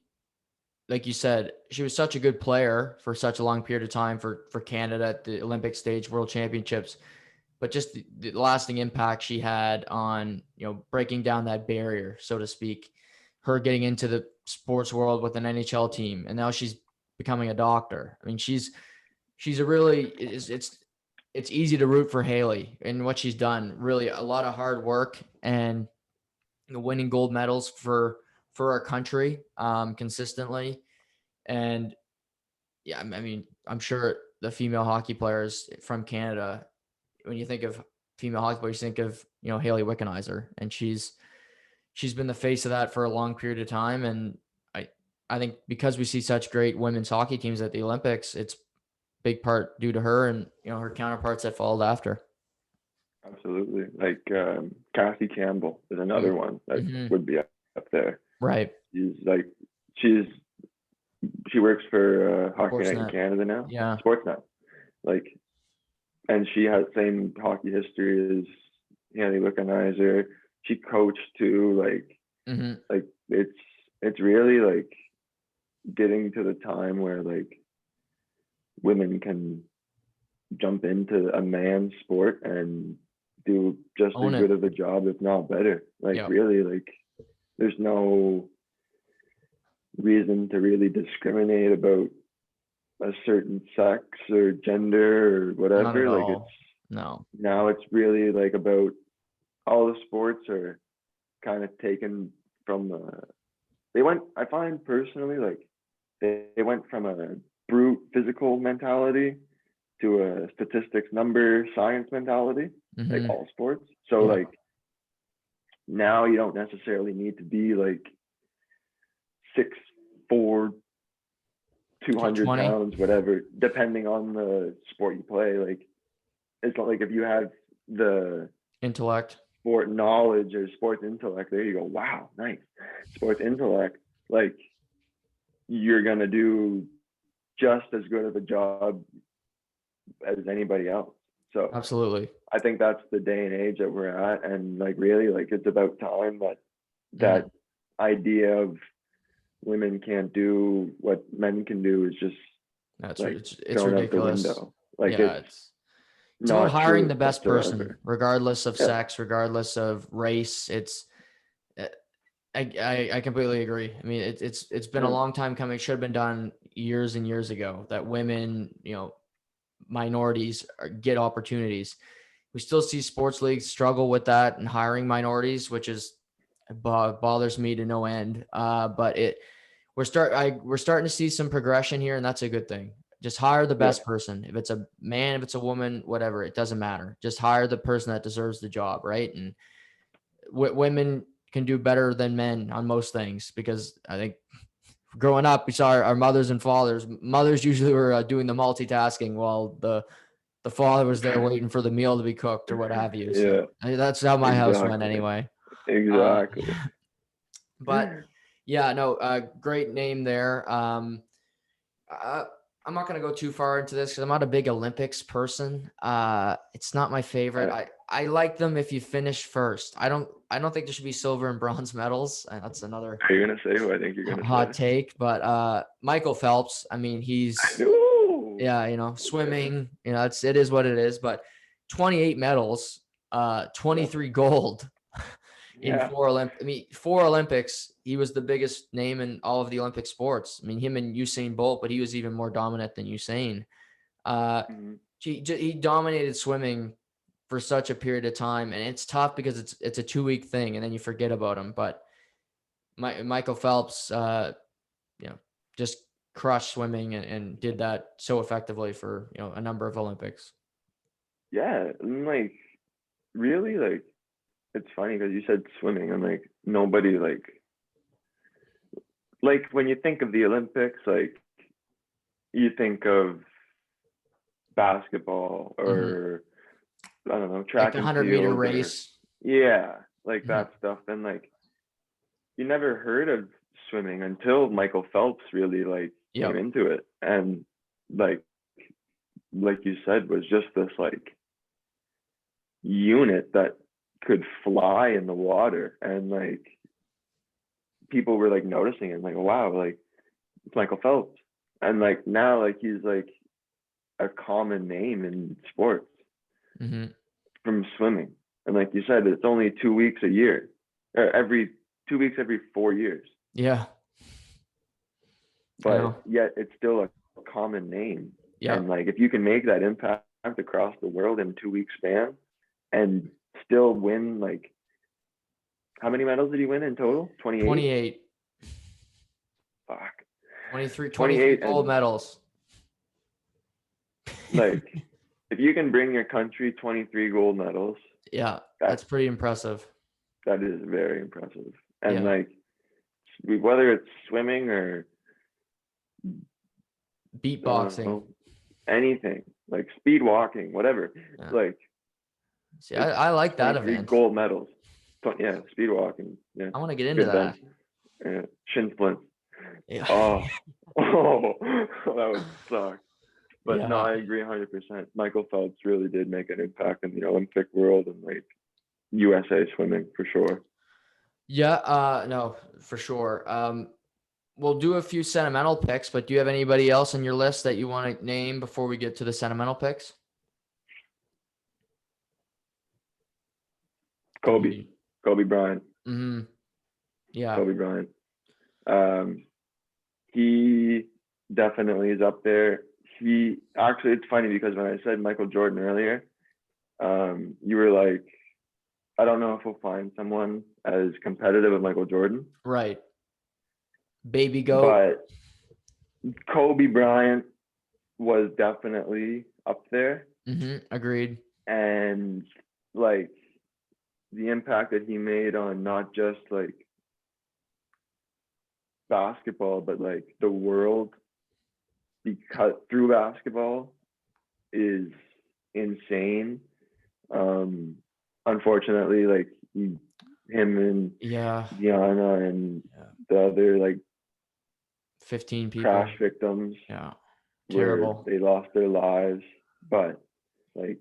like you said, she was such a good player for such a long period of time for Canada at the Olympic stage, World Championships, but just the lasting impact she had on, breaking down that barrier, so to speak, her getting into the sports world with an NHL team. And now she's becoming a doctor. I mean, she's a really, it's easy to root for Haley and what she's done. Really, a lot of hard work and winning gold medals for our country consistently. And yeah, I mean, I'm sure the female hockey players from Canada, when you think of female hockey players, you think of, Haley Wickenheiser, and she's been the face of that for a long period of time. And I think because we see such great women's hockey teams at the Olympics, it's big part due to her and, her counterparts that followed after. Absolutely. Like Kathy Campbell is another one that would be up there. Right. She works for Hockey Night in Canada now. Yeah. Sportsnet. And she has the same hockey history as Haley Wickenheiser. She coached too. It's really getting to the time where women can jump into a man's sport and do just as good of a job, if not better. Really, there's no reason to really discriminate about a certain sex or gender or whatever. Now it's really about all the sports are kind of taken from I find personally they went from a brute physical mentality to a statistics number science mentality, all sports. So now you don't necessarily need to be 6'4", 200 pounds, whatever, depending on the sport you play. It's not if you have the intellect, sport knowledge or sports intellect, there you go. Wow, nice. Sports intellect, you're gonna do just as good of a job as anybody else. So absolutely, I think that's the day and age that we're at, and really it's about time that idea of women can't do what men can do is just it's ridiculous. Out the window. It's not hiring the best person, regardless of sex, regardless of race. I completely agree. I mean, it's been a long time coming. It should have been done years and years ago, that women, minorities get opportunities. We still see sports leagues struggle with that and hiring minorities, which bothers me to no end. But we're starting to see some progression here, and that's a good thing. Just hire the best person. If it's a man, if it's a woman, whatever, it doesn't matter. Just hire the person that deserves the job, right? And women can do better than men on most things, because I think growing up, we saw our mothers and fathers. Mothers usually were doing the multitasking while the father was there waiting for the meal to be cooked or what have you. So that's how my house went anyway. Exactly. But yeah, no, great name there. I'm not going to go too far into this because I'm not a big Olympics person. It's not my favorite. I like them if you finish first. I don't think there should be silver and bronze medals. That's another. Are you going to say who I think you're going to say? Hot take, but Michael Phelps. I mean, he's swimming. It is what it is. But 28 medals, 23 gold. In four Olympics, he was the biggest name in all of the Olympic sports. I mean, him and Usain Bolt, but he was even more dominant than Usain. He dominated swimming for such a period of time, and it's tough because it's a 2-week thing, and then you forget about him. But Michael Phelps, just crushed swimming and did that so effectively for a number of Olympics. Yeah, and really it's funny because you said swimming, and nobody when you think of the Olympics, you think of basketball or I don't know, track and 100-meter race. That stuff. And you never heard of swimming until Michael Phelps really came into it, and like you said, was just this unit that could fly in the water, and people were noticing it, wow, it's Michael Phelps. And now he's a common name in sports from swimming. And you said, it's only 2 weeks a year, or every 2 weeks every 4 years. Yeah, but yet it's still a common name. Yeah. And if you can make that impact across the world in 2 weeks span and still win like, how many medals did he win in total? 28? 28. Fuck. 23 28 gold and medals. like, if you can bring your country 23 gold medals, Yeah, that's pretty impressive. that is very impressive. And Yeah. like, whether it's swimming or Beatboxing, anything, like speed walking, whatever, yeah. like, See, I like that 23 event. gold medals. Yeah, speed walking. Yeah, I want to get into good that. event. Yeah, shin splints. Yeah. Oh, oh, that would suck. But no, Yeah. I agree 100%. Michael Phelps really did make an impact in the Olympic world and like USA swimming for sure. Yeah, no, for sure. We'll do a few sentimental picks, but do you have anybody else on your list that you want to name before we get to the sentimental picks? Kobe Bryant. Mm-hmm. Yeah. Kobe Bryant. He definitely is up there. He actually, it's funny because when I said Michael Jordan earlier, you were like, I don't know if we'll find someone as competitive as Michael Jordan. Right. Baby goat. But Kobe Bryant was definitely up there. Mm-hmm. Agreed. And like the impact that he made on not just like basketball, but like the world because through basketball is insane. Unfortunately, like him and Gianna and the other like 15 people crash victims, terrible. They lost their lives, but like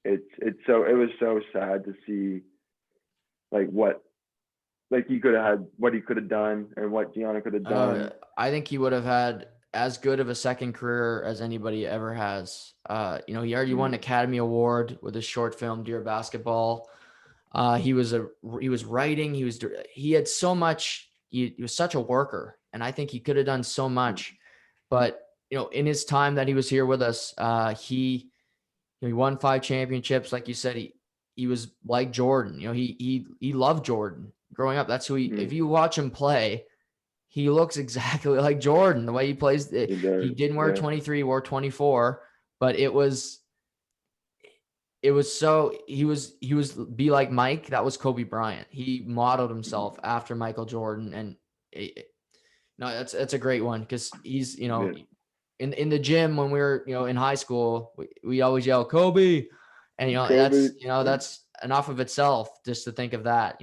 it was so sad to see like what like he could have had, what he could have done, and what Gianna could have done. I think he would have had as good of a second career as anybody ever has. He already won an Academy Award with his short film Dear Basketball. He was writing. He had so much. He was such a worker, and I think he could have done so much. But in his time that he was here with us, he won 5 championships. Like you said, he was like Jordan. He loved Jordan growing up. That's who he. If you watch him play, he looks exactly like Jordan. The way he plays, he didn't wear 23, wore 24, but it was so he was be like Mike. That was Kobe Bryant. He modeled himself after Michael Jordan, and that's a great one because he's in the gym when we were in high school, we always yell Kobe, and Kobe. that's enough of itself just to think of that,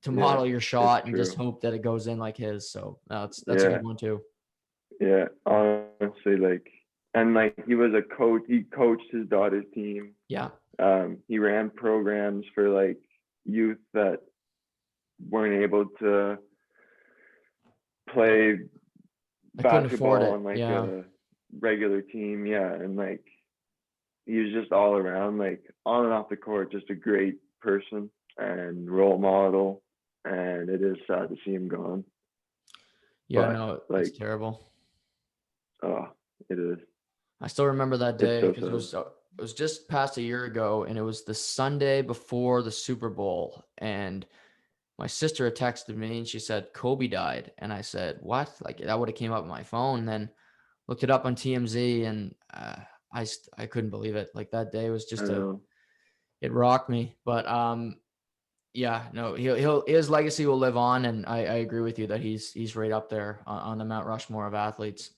to model your shot and just hope that it goes in like his. So that's a good one too. Yeah, honestly, like, and like he was a coach. He coached his daughter's team. Yeah. He ran programs for like youth that weren't able to play basketball on like a regular team. Yeah, and like he was just all around, like on and off the court, just a great person and role model. And it is sad to see him gone. Yeah, but, no, like, it's terrible. Oh, it is. I still remember that day because it was just past a year ago, and it was the Sunday before the Super Bowl. And my sister had texted me, and she said Kobe died, and I said, "What?" Like that would have came up on my phone. And then looked it up on TMZ, and I couldn't believe it. Like that day was just it rocked me. But yeah, no, his legacy will live on, and I agree with you that he's right up there on the Mount Rushmore of athletes.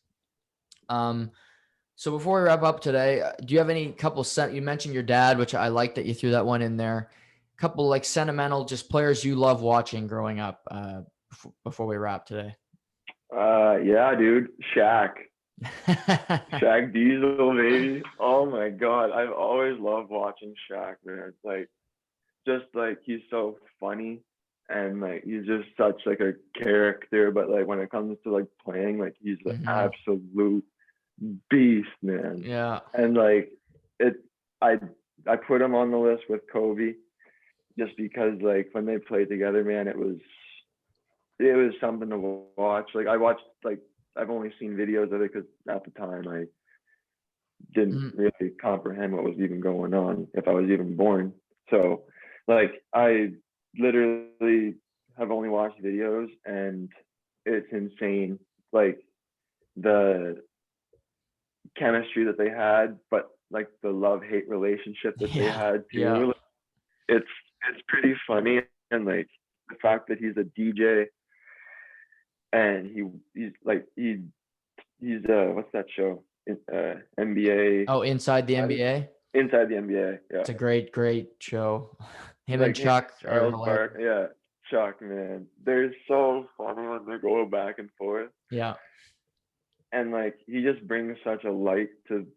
So before we wrap up today, do you have any you mentioned your dad, which I like that you threw that one in there. Couple like sentimental, just players you love watching growing up. Before we wrap today. Yeah, dude, Shaq. Shaq Diesel, baby. Oh my God, I've always loved watching Shaq, man. Like, just like he's so funny, and like he's just such like a character. But like when it comes to like playing, like he's the absolute beast, man. Yeah. And like I put him on the list with Kobe, just because like when they played together, man, it was something to watch. Like I watched, like I've only seen videos of it because at the time didn't Mhm. really comprehend what was even going on if I was even born. So like I literally have only watched videos, and it's insane. Like the chemistry that they had, but like the love-hate relationship that they Yeah. had Yeah. too. Like, it's it's pretty funny, and like the fact that he's a DJ, and he's what's that show? NBA Oh, Inside the NBA. Inside the NBA. Yeah, It's a great, great show. Him and like him and Chuck are Charles hilarious. Bark. Yeah, Chuck, man, they're so funny when they're going back and forth, Yeah. and like he just brings such a light to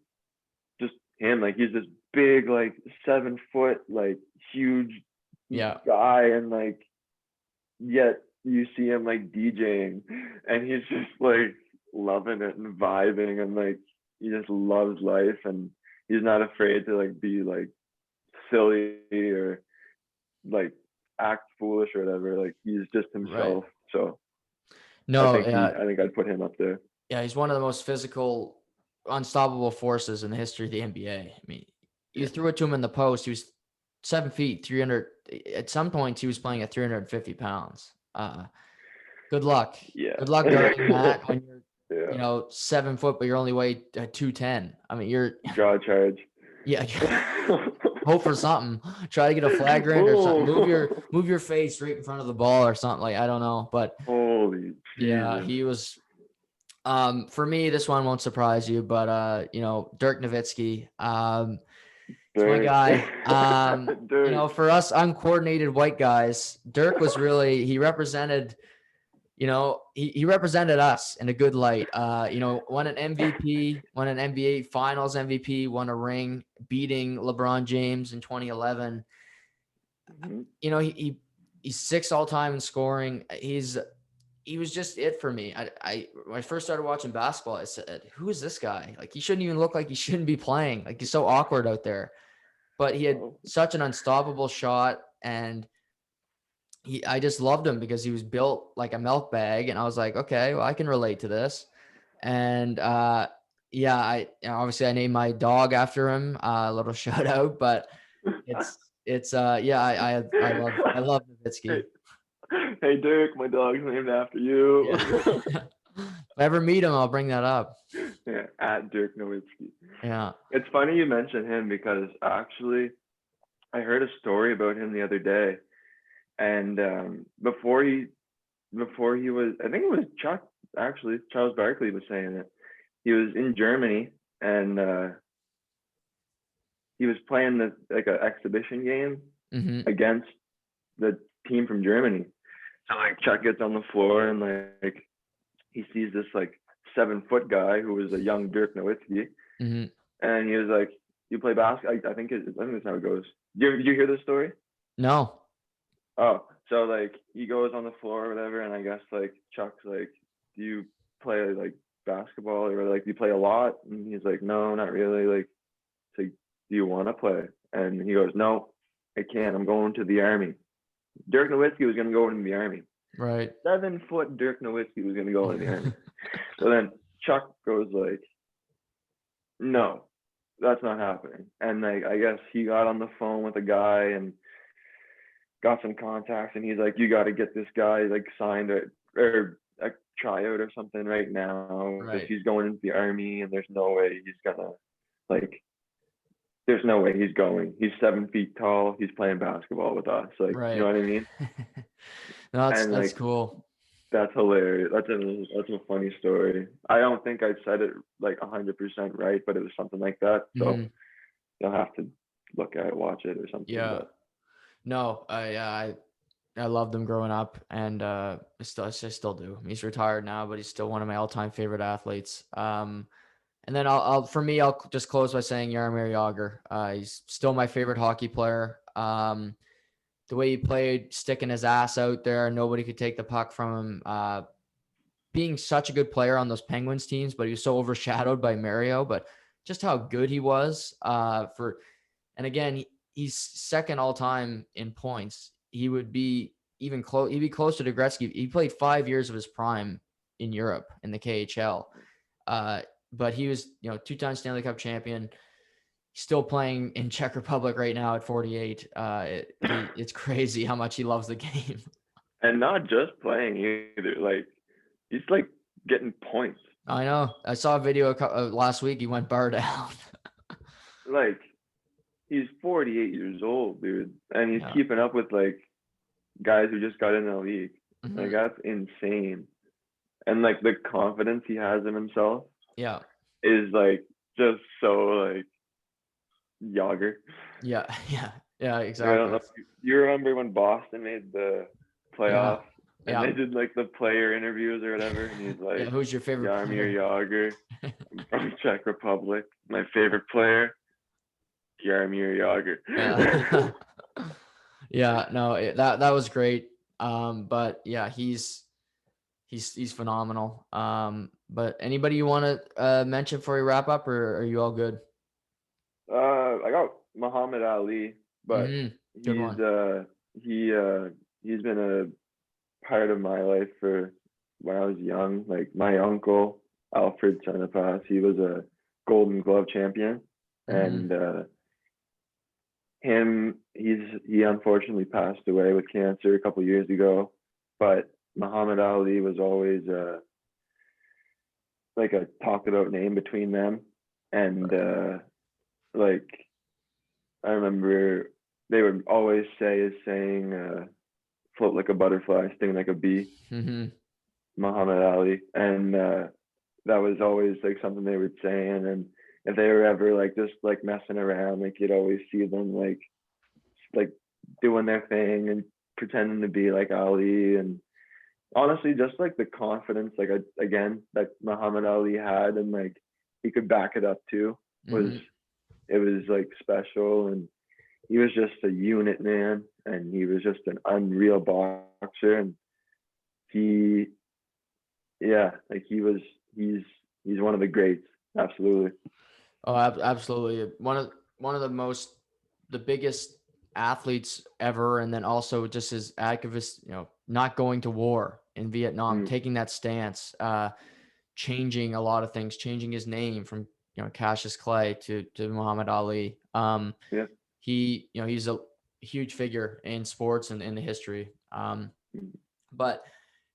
just him. Like he's this big, like 7 foot, like huge Yeah. guy, and like yet you see him like DJing, and he's just like loving it and vibing, and like he just loves life, and he's not afraid to like be like silly or like act foolish or whatever. Like he's just Right. himself. So No, yeah. I think I'd put him up there. Yeah, he's one of the most physical, unstoppable forces in the history of the NBA. I mean, you Yeah. threw it to him in the post. He was 7 feet, 300. At some points, he was playing at 350 pounds. Good luck. Yeah. Good luck guarding that when you're, Yeah. 7 foot, but you're only weigh 210. I mean, Draw charge. yeah. Hope for something. Try to get a flagrant or something. Oh. Move your face right in front of the ball or something. Like, I don't know, but Holy yeah, Jesus. he was. For me, this one won't surprise you, but Dirk Nowitzki, it's my Dirk. guy. Dirk. For us uncoordinated white guys, Dirk was really he represented. He represented us in a good light. Won an MVP, won an NBA Finals MVP, won a ring, beating LeBron James in 2011. Mhm. He's sixth all time in scoring. He was just it for me. When I first started watching basketball, I said, "Who is this guy? Like, he shouldn't even look like he shouldn't be playing. Like, he's so awkward out there." But he had Oh. such an unstoppable shot, and I just loved him because he was built like a milk bag, and I was like, okay, well, I can relate to this. And yeah, obviously I named my dog after him. A little shout out, but it's yeah, I love Hey, Nowitzki. hey, Dirk, my dog's named after you. Yeah. If I ever meet him, I'll bring that up. Yeah, at Dirk Nowitzki. Yeah. It's funny you mention him because actually I heard a story about him the other day, and before he was, I think it was Chuck, actually Charles Barkley was saying it. He was in Germany, and he was playing like an exhibition game Hmm. against the team from Germany. So like Chuck gets on the floor, and like he sees this like 7 foot guy who was a young Dirk Nowitzki, Hmm. and he was like, "You play basketball?" I think that's how it goes. You hear this story? No. Oh, so like he goes on the floor or whatever, and I guess like Chuck's like, "Do you play like basketball, or like do you play a lot?" And he's like, "No, not really." Like, so do you want to play? And he goes, "No, I can't. I'm going to the army." Dirk Nowitzki was going to go into the army. Right. 7 foot Dirk Nowitzki was going to go into the army. So then Chuck goes like, "No, that's not happening." And like I guess he got on the phone with a guy and got some contacts, and he's like, "You got to get this guy like signed or a tryout or something right now, because Right. he's going into the army, and there's no way he's gonna like there's no way he's going. He's 7 feet tall. He's playing basketball with us. Like, you know Right. what I mean?" No, that's And that's like cool. that's hilarious. That's a funny story. I don't think I said it like 100% right, but it was something like that. So Hmm. you'll have to look at it, watch it or something. Yeah. But No, I loved him growing up, and I still do. He's retired now, but he's still one of my all-time favorite athletes. And then for me, I'll just close by saying Jaromir Jagr. He's still my favorite hockey player. The way he played, sticking his ass out there, nobody could take the puck from him. Being such a good player on those Penguins teams, but he was so overshadowed by Mario. But just how good he was and again, he's second all time in points. He would be even close. He'd be closer to Gretzky. He played 5 years of his prime in Europe in the KHL. but he was, two-time Stanley Cup champion. He's still playing in Czech Republic right now at 48. It's crazy how much he loves the game. And not just playing either. Like he's like getting points. I know. I saw a video last week. He went bar down. Like he's 48 years old, dude, and he's Yeah. keeping up with like guys who just got in the league. Mhm. Like that's insane. And like the confidence he has in himself Yeah. is like just so like Yager. Yeah. Yeah. Yeah. I Exactly. don't know. You remember when Boston made the playoffs and Yeah. they did like the player interviews or whatever, and he's like, Yeah. Who's your favorite Jaromir player? Jagr. I'm from Czech Republic. My favorite player, Jaromir Jagr. Yeah. Yeah. No, that was great. But yeah, he's phenomenal. But anybody you want to mention before we wrap up, or are you all good? I got Muhammad Ali, but Good one. He's been a part of my life for when I was young. Like my uncle Fillmore-Sanipass, he was a Golden Glove champion, and he unfortunately passed away with cancer a couple years ago. But Muhammad Ali was always like a talked about name between them, and like I remember they would always say his saying, float like a butterfly, sting like a bee. Muhammad Ali. And that was always like something they would say. And then if they were ever like just like messing around, like you'd always see them like doing their thing and pretending to be like Ali. And honestly, just like the confidence, like again, that Muhammad Ali had, and like he could back it up too, was it was like special. And he was just a unit, man, and he was just an unreal boxer. And he's one of the greats. Absolutely. Oh, absolutely. One of the biggest athletes ever. And then also just his activist, not going to war in Vietnam, taking that stance, changing a lot of things, changing his name from, Cassius Clay to Muhammad Ali. He's a huge figure in sports and in the history. But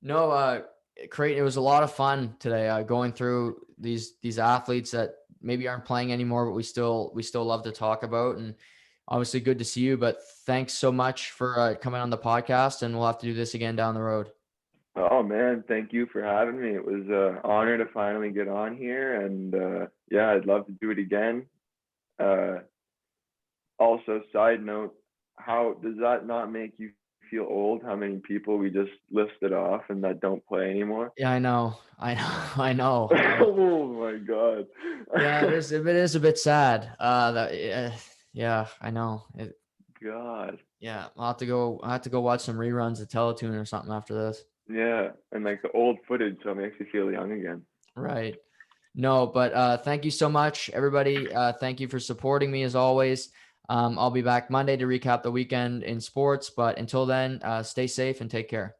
no, Creighton, it was a lot of fun today, going through these athletes that maybe aren't playing anymore, but we still love to talk about. And obviously good to see you, but thanks so much for coming on the podcast, and we'll have to do this again down the road. Oh man, thank you for having me. It was an honor to finally get on here, and I'd love to do it again. Also, side note, how does that not make you feel old? How many people we just listed off and that don't play anymore? Yeah, I know. Oh my God. Yeah, it is a bit sad. Yeah, I know. God. Yeah, I'll have to go watch some reruns of Teletoon or something after this. Yeah, and like the old footage, so it makes you feel young again. Right. No, but thank you so much, everybody. Thank you for supporting me as always. I'll be back Monday to recap the weekend in sports, but until then, stay safe and take care.